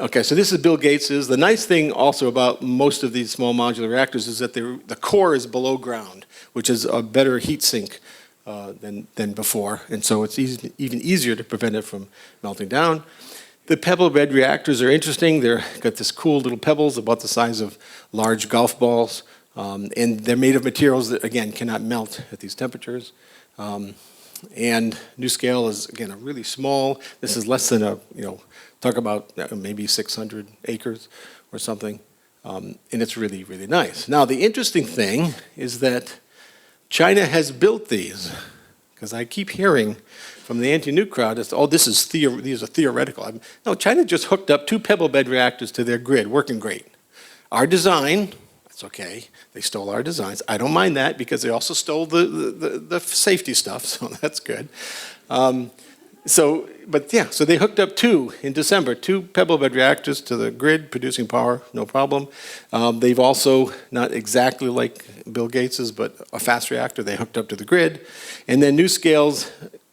Speaker 5: okay, so this is Bill Gates's. The nice thing also about most of these small modular reactors is that the core is below ground, which is a better heat sink than before, and so it's even easier to prevent it from melting down. The pebble bed reactors are interesting. They've got this cool little pebbles about the size of large golf balls, and they're made of materials that, again, cannot melt at these temperatures. And NuScale is, again, a really small, this is less than talk about maybe 600 acres or something, and it's really, really nice. Now, the interesting thing is that China has built these, because I keep hearing from the anti-nuke crowd, these are theoretical. No, China just hooked up 2 pebble bed reactors to their grid, working great. Our design, that's okay, they stole our designs. I don't mind that because they also stole the safety stuff, so that's good. So they hooked up 2 in December, 2 pebble bed reactors to the grid, producing power, no problem. They've also, not exactly like Bill Gates's, but a fast reactor they hooked up to the grid. And then NuScale's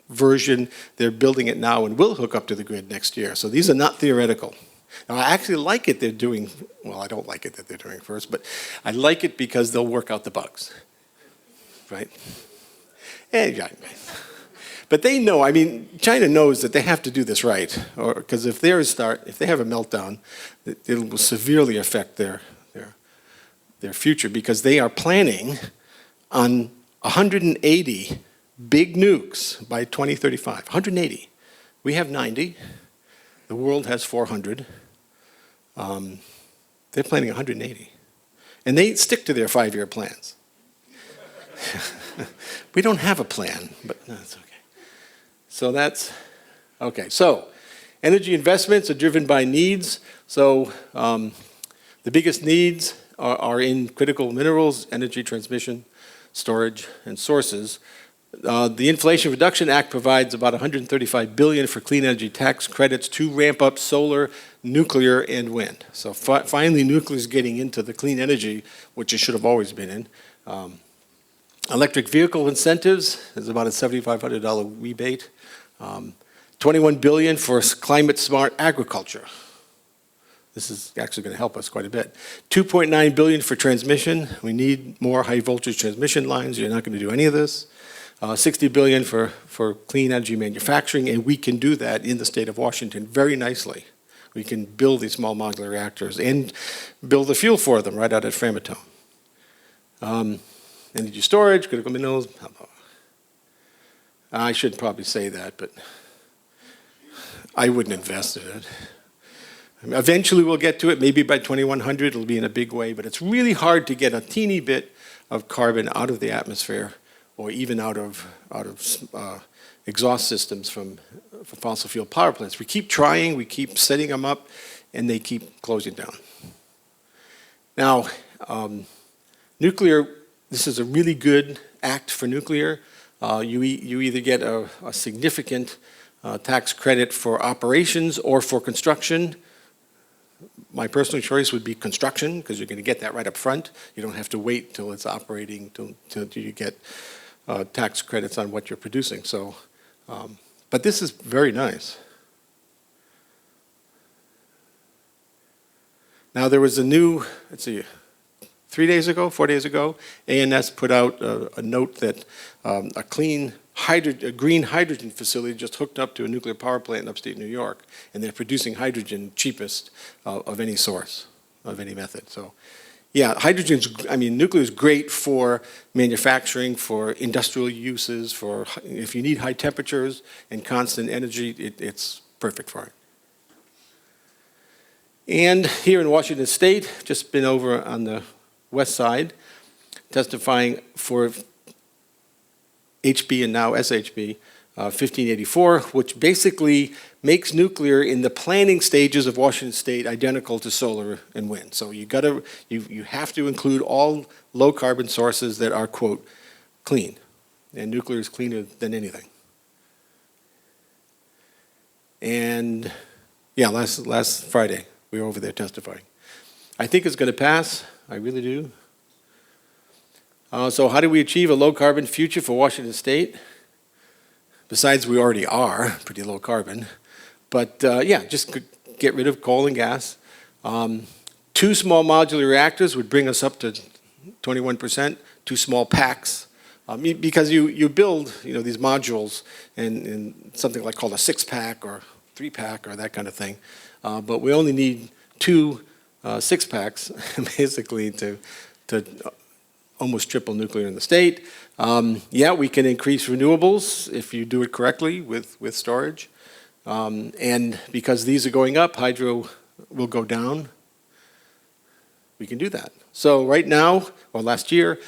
Speaker 5: version, they're building it now and will hook up to the grid next year. So these are not theoretical. Now, I actually like it they're doing, well, I don't like it that they're doing first, but I like it because they'll work out the bugs, right? But they know, China knows that they have to do this right, because if they have a meltdown, it will severely affect their future, because they are planning on 180 big nukes by 2035, 180. We have 90. The world has 400. They're planning 180. And they stick to their 5-year plans. We don't have a plan, but that's okay. So that's, okay. So energy investments are driven by needs. So the biggest needs are in critical minerals, energy transmission, storage, and sources. The Inflation Reduction Act provides about $135 billion for clean energy tax credits to ramp up solar, nuclear, and wind. So finally, nuclear is getting into the clean energy, which it should have always been in. Electric vehicle incentives is about a $7,500 rebate. $21 billion for climate-smart agriculture. This is actually going to help us quite a bit. $2.9 billion for transmission. We need more high-voltage transmission lines. You're not going to do any of this. $60 billion for clean energy manufacturing, and we can do that in the state of Washington very nicely. We can build these small modular reactors and build the fuel for them right out at Framatome. Energy storage, critical minerals. I should probably say that, but I wouldn't invest in it. Eventually we'll get to it. Maybe by 2100 it'll be in a big way, but it's really hard to get a teeny bit of carbon out of the atmosphere, or even out of exhaust systems from fossil fuel power plants. We keep trying, we keep setting them up, and they keep closing down. Now, nuclear, this is a really good act for nuclear. You either get a significant tax credit for operations or for construction. My personal choice would be construction, because you're going to get that right up front. You don't have to wait till it's operating till you get tax credits on what you're producing. So, but this is very nice. Now there was a new, let's see, 4 days ago, ANS put out a note that a green hydrogen facility just hooked up to a nuclear power plant in upstate New York, and they're producing hydrogen cheapest of any source, of any method. So, yeah, nuclear is great for manufacturing, for industrial uses, for if you need high temperatures and constant energy, it's perfect for it. And here in Washington State, just been over on the west side, testifying for HB and now SHB, 1584, which basically makes nuclear in the planning stages of Washington State identical to solar and wind. So you have to include all low carbon sources that are, quote, clean. And nuclear is cleaner than anything. And yeah, last Friday, we were over there testifying. I think it's going to pass. I really do. So how do we achieve a low-carbon future for Washington State? Besides, we already are pretty low carbon. But yeah, just get rid of coal and gas. 2 small modular reactors would bring us up to 21%, 2 small packs. Because you build these modules in something like called a 6-pack or 3-pack or that kind of thing. But we only need 2 6-packs basically to almost triple nuclear in the state. Yeah, we can increase renewables if you do it correctly with storage. And because these are going up, hydro will go down. We can do that. So right now, or last year,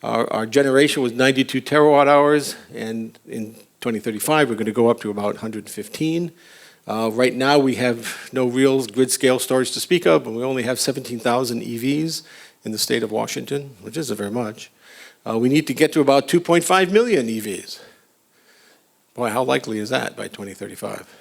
Speaker 5: our generation was 92 terawatt hours, and in 2035, we're going to go up to about 115. Right now, we have no real grid-scale storage to speak of, but we only have 17,000 EVs in the state of Washington, which isn't very much. We need to get to about 2.5 million EVs. Boy, how likely is that by 2035?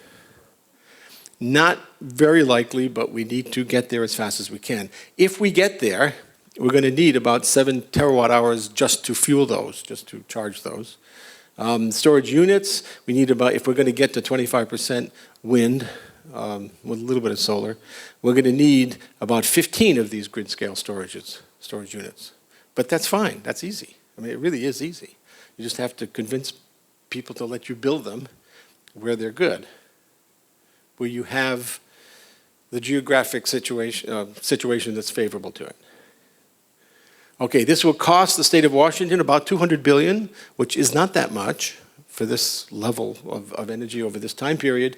Speaker 5: Not very likely, but we need to get there as fast as we can. If we get there, we're going to need about 7 terawatt hours just to fuel those, just to charge those. Storage units, we need about, if we're going to get to 25% wind with a little bit of solar, we're going to need about 15 of these grid-scale storage units. But that's fine. That's easy. I mean, it really is easy. You just have to convince people to let you build them where they're good, where you have the geographic situation that's favorable to it. Okay, this will cost the state of Washington about $200 billion, which is not that much for this level of energy over this time period.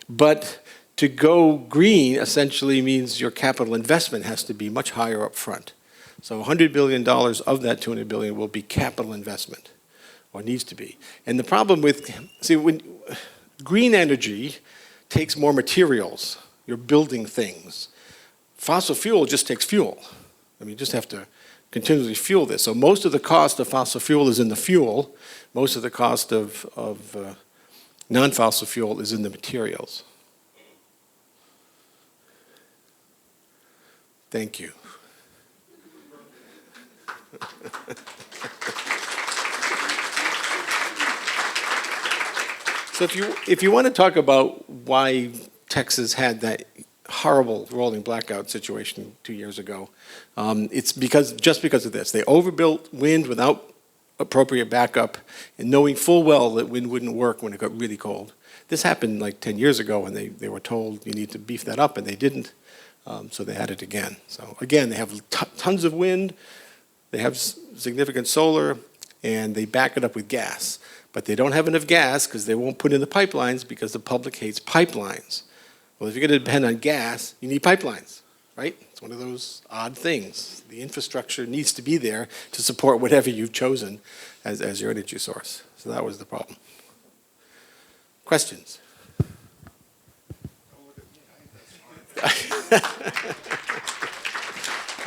Speaker 5: But to go green essentially means your capital investment has to be much higher up front. So $100 billion of that $200 billion will be capital investment, or needs to be. And the problem with, when green energy takes more materials, you're building things. Fossil fuel just takes fuel. I mean, you just have to continually fuel this. So most of the cost of fossil fuel is in the fuel. Most of the cost of non-fossil fuel is in the materials. Thank you. So if you want to talk about why Texas had that horrible rolling blackout situation 2 years ago, it's just because of this. They overbuilt wind without appropriate backup and knowing full well that wind wouldn't work when it got really cold. This happened like 10 years ago and they were told you need to beef that up, and they didn't. So they had it again. So again, they have tons of wind, they have significant solar, and they back it up with gas. But they don't have enough gas because they won't put in the pipelines because the public hates pipelines. Well, if you're going to depend on gas, you need pipelines, right? It's one of those odd things. The infrastructure needs to be there to support whatever you've chosen as your energy source. So that was the problem. Questions?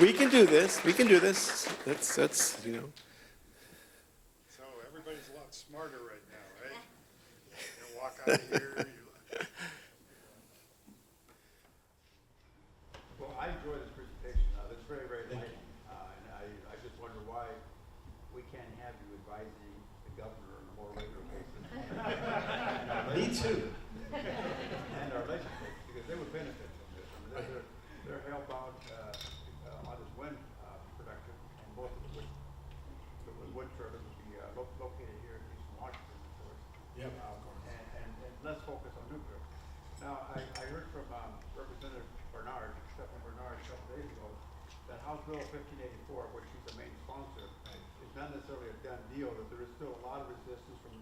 Speaker 5: We can do this. We can do this. That's you know.
Speaker 2: So everybody's a lot smarter right now, right? You walk out of here.
Speaker 6: Well, I enjoy this presentation. That's very, very enlightening. And I just wonder why we can't have you advising the governor on a more regular basis.
Speaker 5: Me too.
Speaker 6: And our legislators, because they would benefit from this. I mean, they're help out on this wind production, and both of the wood turbines would be located here in Eastern Washington, of course.
Speaker 5: Yep.
Speaker 6: And less focus on nuclear. Now, I heard from Representative Stephen Bernard, a couple days ago, that House Bill 1584, which he's the main sponsor, is not necessarily a done deal, that there is still a lot of resistance from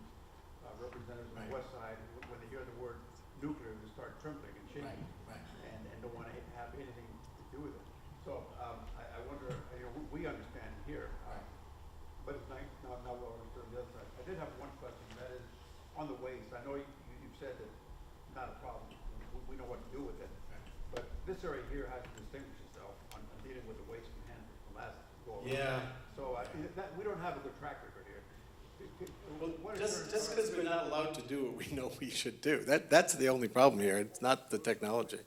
Speaker 6: representatives on the west side. When they hear the word nuclear, they start trembling and shaking, and don't want to have anything to do with it. So I wonder, we understand here, but it's not well understood on the other side. I did have one question, that is, on the waste, I know you've said that not a problem, we know what to do with it, but this area here has to distinguish itself on dealing with the waste management from last go around.
Speaker 5: Yeah.
Speaker 6: So, we don't have a good track record here. What is
Speaker 5: Just
Speaker 6: your-
Speaker 5: because we're not allowed to do what we know we should do. That's the only problem here. It's not the technology.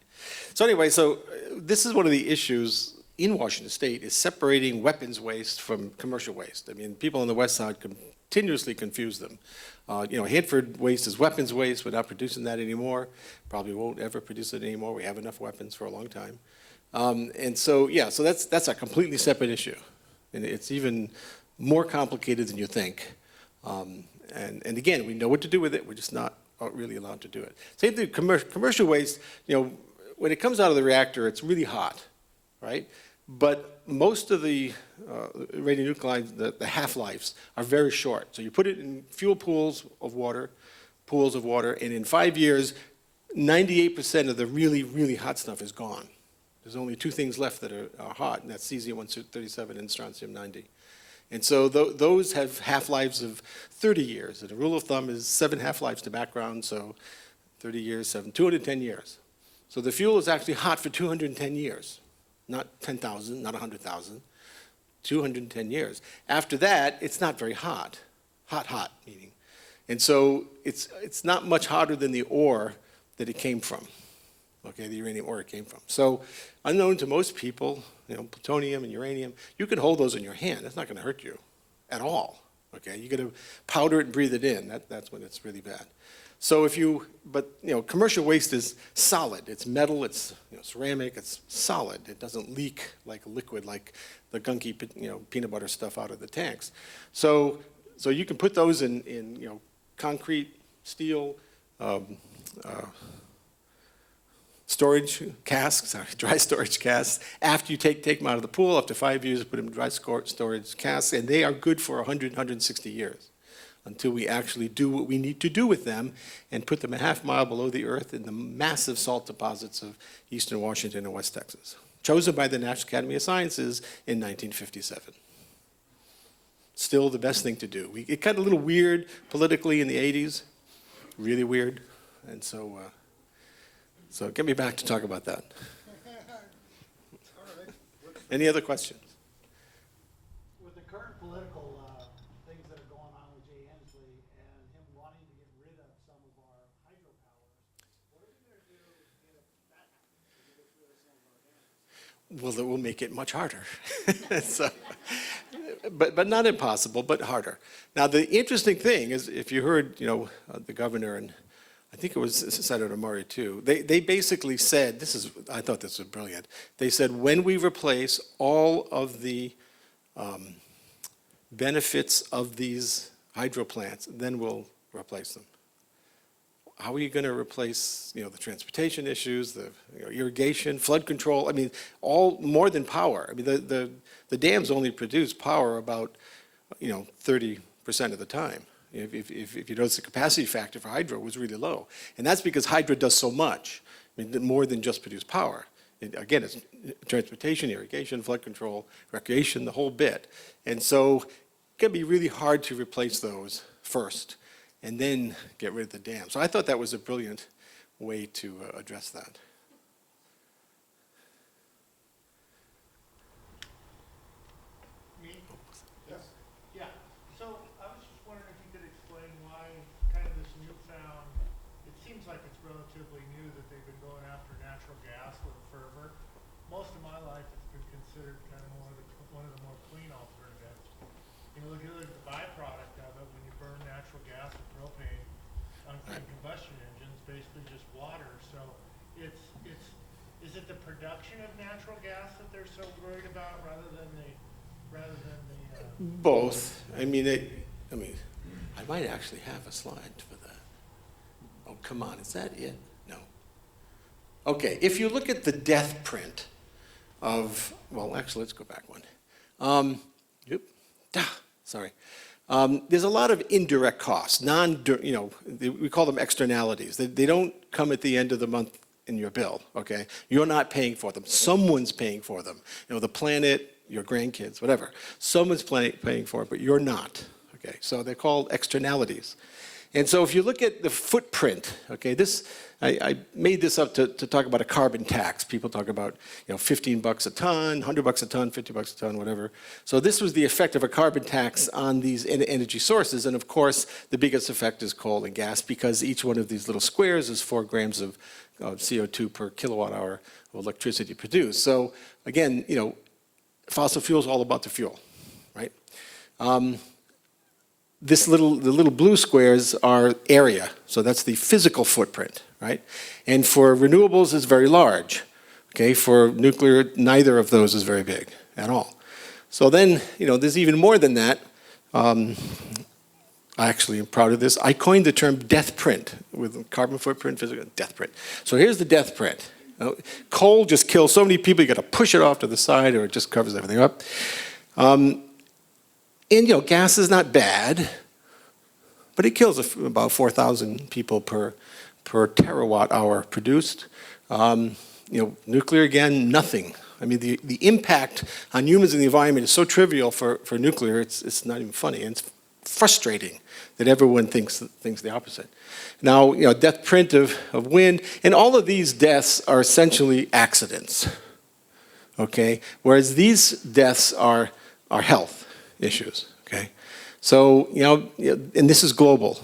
Speaker 5: So anyway, this is one of the issues in Washington State is separating weapons waste from commercial waste. I mean, people on the west side continuously confuse them. Hanford waste is weapons waste. We're not producing that anymore. Probably won't ever produce it anymore. We have enough weapons for a long time. So that's a completely separate issue. And it's even more complicated than you think. And again, we know what to do with it, we're just not really allowed to do it. Same thing, commercial waste, when it comes out of the reactor, it's really hot, right? But most of the radionuclides, the half-lives, are very short. So you put it in fuel pools of water, and in 5 years, 98% of the really, really hot stuff is gone. There's only two things left that are hot, and that's cesium-137 and strontium-90. And so those have half-lives of 30 years. And the rule of thumb is 7 half-lives to background, so 30 years, 210 years. So the fuel is actually hot for 210 years. Not 10,000, not 100,000, 210 years. After that, it's not very hot. Hot meaning. And so it's not much hotter than the ore that it came from. Okay, the uranium ore it came from. So unknown to most people, plutonium and uranium, you can hold those in your hand. That's not going to hurt you at all. Okay, you got to powder it and breathe it in. That's when it's really bad. So commercial waste is solid. It's metal, it's ceramic, it's solid. It doesn't leak like a liquid, like the gunky peanut butter stuff out of the tanks. So you can put those in concrete, steel, storage casks, dry storage casks. After you take them out of the pool, after 5 years, put them in dry storage casks, and they are good for 160 years until we actually do what we need to do with them and put them a half-mile below the earth in the massive salt deposits of eastern Washington and West Texas, chosen by the National Academy of Sciences in 1957. Still the best thing to do. It got a little weird politically in the 80s, really weird, and so get me back to talk about that. Any other questions?
Speaker 7: With the current political things that are going on with Jay Hensley and him wanting to get rid of some of our hydropowers, what are we going to do to get that to get rid of some of our dams?
Speaker 5: Well, that will make it much harder. But not impossible, but harder. Now, the interesting thing is, if you heard, the governor and I think it was Senator Murray too. They basically said, I thought this was brilliant. They said, when we replace all of the benefits of these hydro plants, then we'll replace them. How are you going to replace, the transportation issues, the irrigation, flood control? I mean, all more than power. I mean, the dams only produce power about, 30% of the time. If you notice, the capacity factor for hydro was really low. And that's because hydro does so much, more than just produce power. Again, it's transportation, irrigation, flood control, recreation, the whole bit. And so it can be really hard to replace those first and then get rid of the dam. So I thought that was a brilliant way to address that.
Speaker 7: Me? Yes. Yeah. So I was just wondering if you could explain why kind of this newfound, it seems like it's relatively new that they've been going after natural gas with fervor. Most of my life it's been considered kind of one of the more clean alternatives. Look at the byproduct of it when you burn natural gas or propane on combustion engines, basically just water. So is it the production of natural gas that they're so worried about rather than the
Speaker 5: Both. I might actually have a slide for that. Oh, come on, is that it? No. Okay, if you look at the death print of, well, actually, let's go back one. Sorry. There's a lot of indirect costs, we call them externalities. They don't come at the end of the month in your bill, okay? You're not paying for them. Someone's paying for them. The planet, your grandkids, whatever. Someone's paying for it, but you're not, okay? So they're called externalities. And so if you look at the footprint, okay, I made this up to talk about a carbon tax. People talk about, 15 bucks a ton, 100 bucks a ton, 50 bucks a ton, whatever. So this was the effect of a carbon tax on these energy sources. And of course, the biggest effect is coal and gas, because each one of these little squares is 4 grams of CO2 per kilowatt hour of electricity produced. So again, fossil fuel is all about the fuel, right? The little blue squares are area, so that's the physical footprint, right? And for renewables, it's very large. Okay, for nuclear, neither of those is very big at all. So then, there's even more than that. I actually am proud of this. I coined the term death print, with carbon footprint, physical, death print. So here's the death print. Coal just kills so many people, you got to push it off to the side, or it just covers everything up. And gas is not bad, but it kills about 4,000 people per terawatt hour produced. Nuclear, again, nothing. I mean, the impact on humans and the environment is so trivial for nuclear, it's not even funny. And it's frustrating that everyone thinks the opposite. Now, death print of wind, and all of these deaths are essentially accidents, okay? Whereas these deaths are health issues, okay? So, and this is global.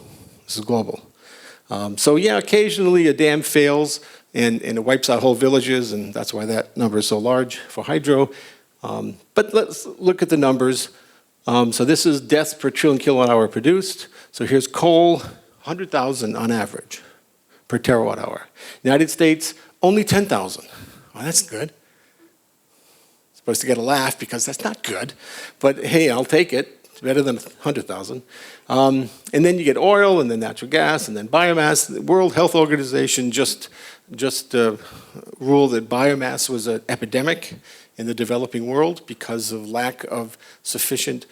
Speaker 5: This is global. So yeah, occasionally a dam fails and it wipes out whole villages, and that's why that number is so large for hydro. But let's look at the numbers. So this is deaths per trillion kilowatt hour produced. So here's coal, 100,000 on average per terawatt hour. United States, only 10,000. Well, that's good. Supposed to get a laugh because that's not good, but hey, I'll take it. It's better than 100,000. And then you get oil, and then natural gas, and then biomass. The World Health Organization just ruled that biomass was an epidemic in the developing world because of lack of sufficient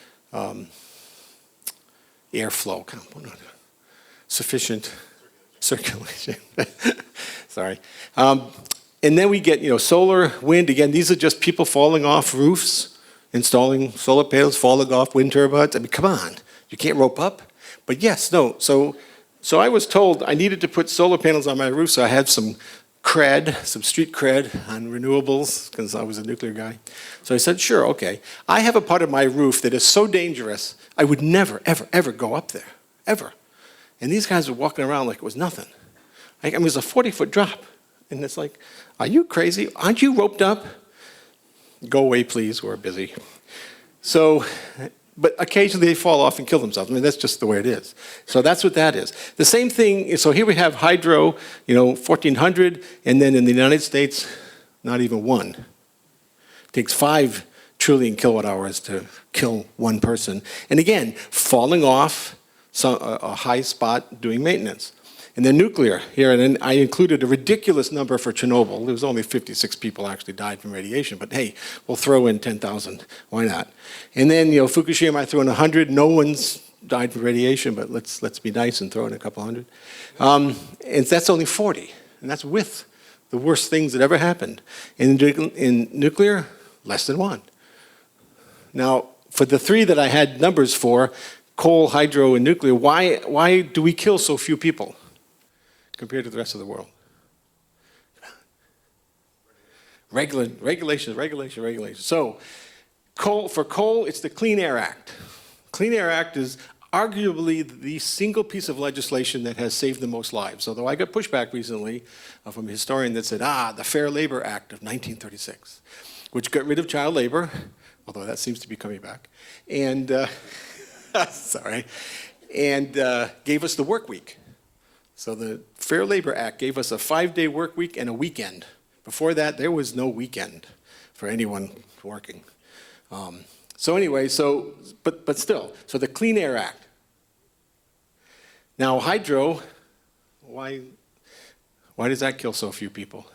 Speaker 5: airflow, sufficient circulation. Sorry. And then we get, solar, wind. Again, these are just people falling off roofs, installing solar panels, falling off wind turbines. I mean, come on, you can't rope up. But yes, no. So I was told I needed to put solar panels on my roof, so I had some cred, some street cred on renewables, because I was a nuclear guy. So I said, sure, okay. I have a part of my roof that is so dangerous, I would never, ever, ever go up there, ever. And these guys were walking around like it was nothing. I mean, it was a 40-foot drop. And it's like, are you crazy? Aren't you roped up? Go away, please, we're busy. So, but occasionally they fall off and kill themselves. I mean, that's just the way it is. So that's what that is. The same thing, so here we have hydro, 1,400, and then in the United States, not even one. It takes 5 trillion kilowatt hours to kill one person. And again, falling off a high spot doing maintenance. And then nuclear here, and then I included a ridiculous number for Chernobyl. There was only 56 people actually died from radiation, but hey, we'll throw in 10,000. Why not? And then Fukushima, I threw in 100. No one's died from radiation, but let's be nice and throw in a couple hundred. And that's only 40, and that's with the worst things that ever happened. In nuclear, less than 1. Now, for the 3 that I had numbers for, coal, hydro, and nuclear, why do we kill so few people compared to the rest of the world? Regulation. So, for coal, it's the Clean Air Act. Clean Air Act is arguably the single piece of legislation that has saved the most lives. Although I got pushback recently from a historian that said, the Fair Labor Act of 1936, which got rid of child labor, although that seems to be coming back, and sorry, and gave us the work week. So the Fair Labor Act gave us a 5-day work week and a weekend. Before that, there was no weekend for anyone working. So anyway, but still, so the Clean Air Act. Now hydro, why does that kill so few people?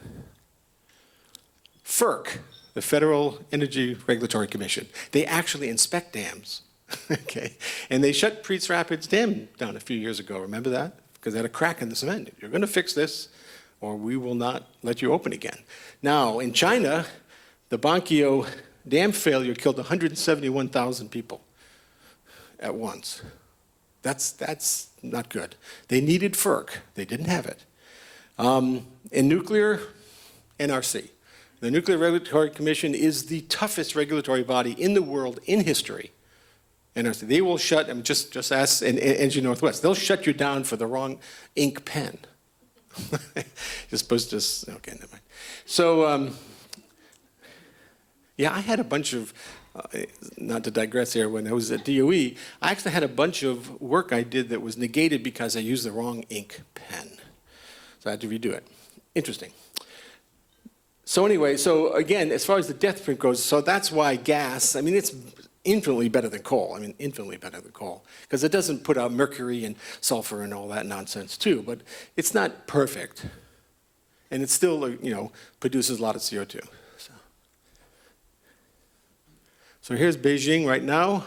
Speaker 5: FERC, the Federal Energy Regulatory Commission, they actually inspect dams, okay? And they shut Priest Rapids Dam down a few years ago, remember that? Because they had a crack in the cement. You're gonna fix this, or we will not let you open again. Now, in China, the Bankyo dam failure killed 171,000 people at once. That's not good. They needed FERC. They didn't have it. In nuclear, NRC. The Nuclear Regulatory Commission is the toughest regulatory body in the world in history. NRC. They will shut, I mean, just ask Energy Northwest, they'll shut you down for the wrong ink pen. You're supposed to, okay, never mind. So, yeah, I had a bunch of, not to digress here, when I was at DOE, I actually had a bunch of work I did that was negated because I used the wrong ink pen. So I had to redo it. Interesting. So anyway, so again, as far as the death print goes, so that's why gas, I mean, it's infinitely better than coal. I mean, infinitely better than coal. Because it doesn't put out mercury and sulfur and all that nonsense too, but it's not perfect. And it still, you know, produces a lot of CO2. So here's Beijing right now.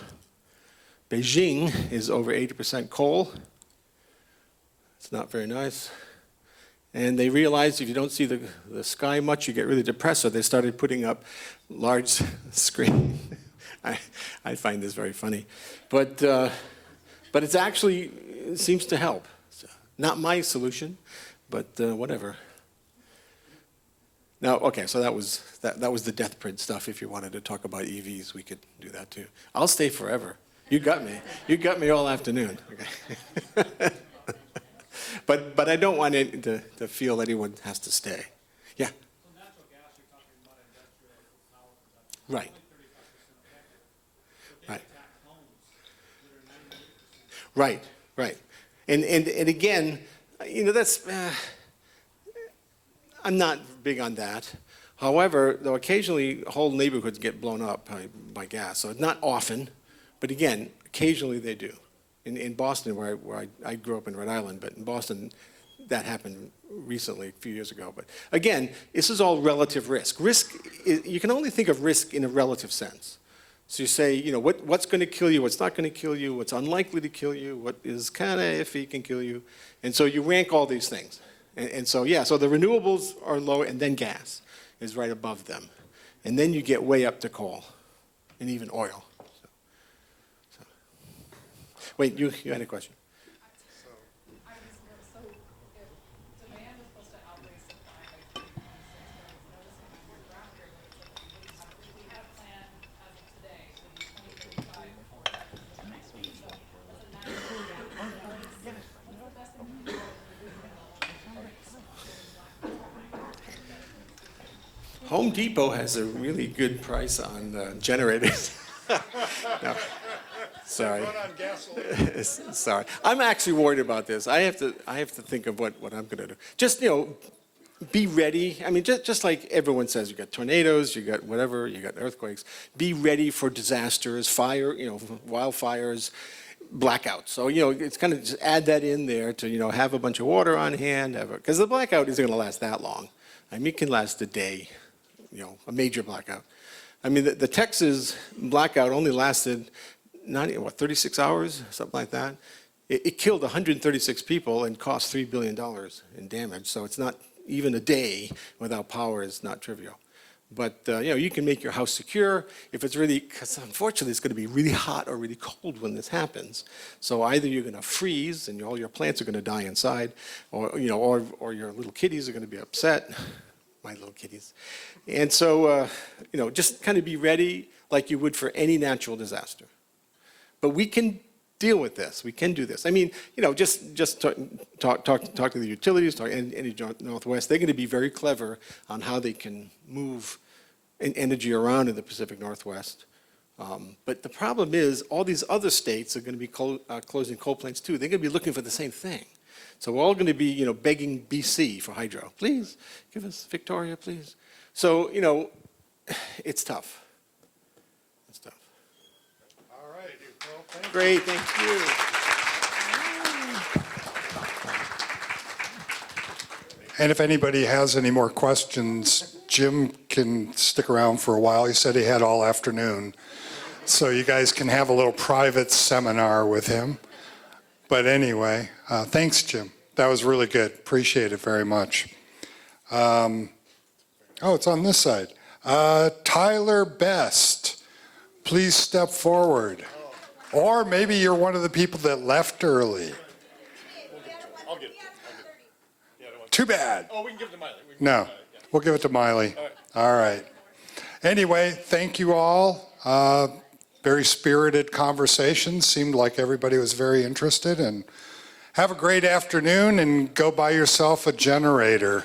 Speaker 5: Beijing is over 80% coal. It's not very nice. And they realized if you don't see the sky much, you get really depressed, so they started putting up large screen. I find this very funny. But it's actually, it seems to help. So, not my solution, but whatever. Now, okay, so that was the death print stuff. If you wanted to talk about EVs, we could do that too. I'll stay forever. You got me. You got me all afternoon. Okay. But I don't want it to feel anyone has to stay. Yeah.
Speaker 6: So natural gas, you're talking about industrial power production.
Speaker 5: Right.
Speaker 6: Only 35% effective. But they
Speaker 5: Right.
Speaker 6: attack homes that are 98%.
Speaker 5: Right. Right. And again, you know, that's. I'm not big on that. However, though occasionally whole neighborhoods get blown up by gas, so not often, but again, occasionally they do. In Boston, where I grew up in Rhode Island, but in Boston, that happened recently, a few years ago. But again, this is all relative risk. You can only think of risk in a relative sense. So you say, you know, what's going to kill you, what's not going to kill you, what's unlikely to kill you, what is kind of iffy can kill you. And so you rank all these things. And so, yeah, so the renewables are low, and then gas is right above them. And then you get way up to coal and even oil. So. Wait, you had a question?
Speaker 8: So if demand is supposed to outweigh supply by 2026, but I was noticing on your graph here that it said that we had a plan as of today to be 2035 before that. So that's a 9-year gap. What's the best thing to do?
Speaker 5: Home Depot has a really good price on generators. No, sorry. Sorry. I'm actually worried about this. I have to think of what I'm going to do. Just, you know, be ready. I mean, just like everyone says, you got tornadoes, you got whatever, you got earthquakes. Be ready for disasters, fire, you know, wildfires, blackouts. So, you know, it's kind of just add that in there to, you know, have a bunch of water on hand, because the blackout isn't going to last that long. I mean, it can last a day, you know, a major blackout. I mean, the Texas blackout only lasted 36 hours, something like that. It killed 136 people and cost $3 billion in damage. So it's not even a day without power is not trivial. But, you know, you can make your house secure if it's really, because unfortunately it's going to be really hot or really cold when this happens. So either you're going to freeze and all your plants are going to die inside, or, you know, or your little kitties are going to be upset. My little kitties. And so, you know, just kind of be ready like you would for any natural disaster. But we can deal with this. We can do this. I mean, you know, just talk to the utilities, talk to Energy Northwest. They're going to be very clever on how they can move energy around in the Pacific Northwest. But the problem is all these other states are going to be closing coal plants too. They're going to be looking for the same thing. So we're all going to be, you know, begging BC for hydro. Please, give us Victoria, please. So, you know, it's tough. It's tough.
Speaker 2: All right. Well, thank you.
Speaker 5: Great, thank you.
Speaker 2: And if anybody has any more questions, Jim can stick around for a while. He said he had all afternoon. So you guys can have a little private seminar with him. But anyway, thanks, Jim. That was really good. Appreciate it very much. Oh, it's on this side. Tyler Best, please step forward. Or maybe you're one of the people that left early.
Speaker 1: I'll get it.
Speaker 2: Too bad.
Speaker 1: Oh, we can give it to Miley.
Speaker 2: No, we'll give it to Miley. All right. Anyway, thank you all. Very spirited conversation. Seemed like everybody was very interested. And have a great afternoon and go buy yourself a generator.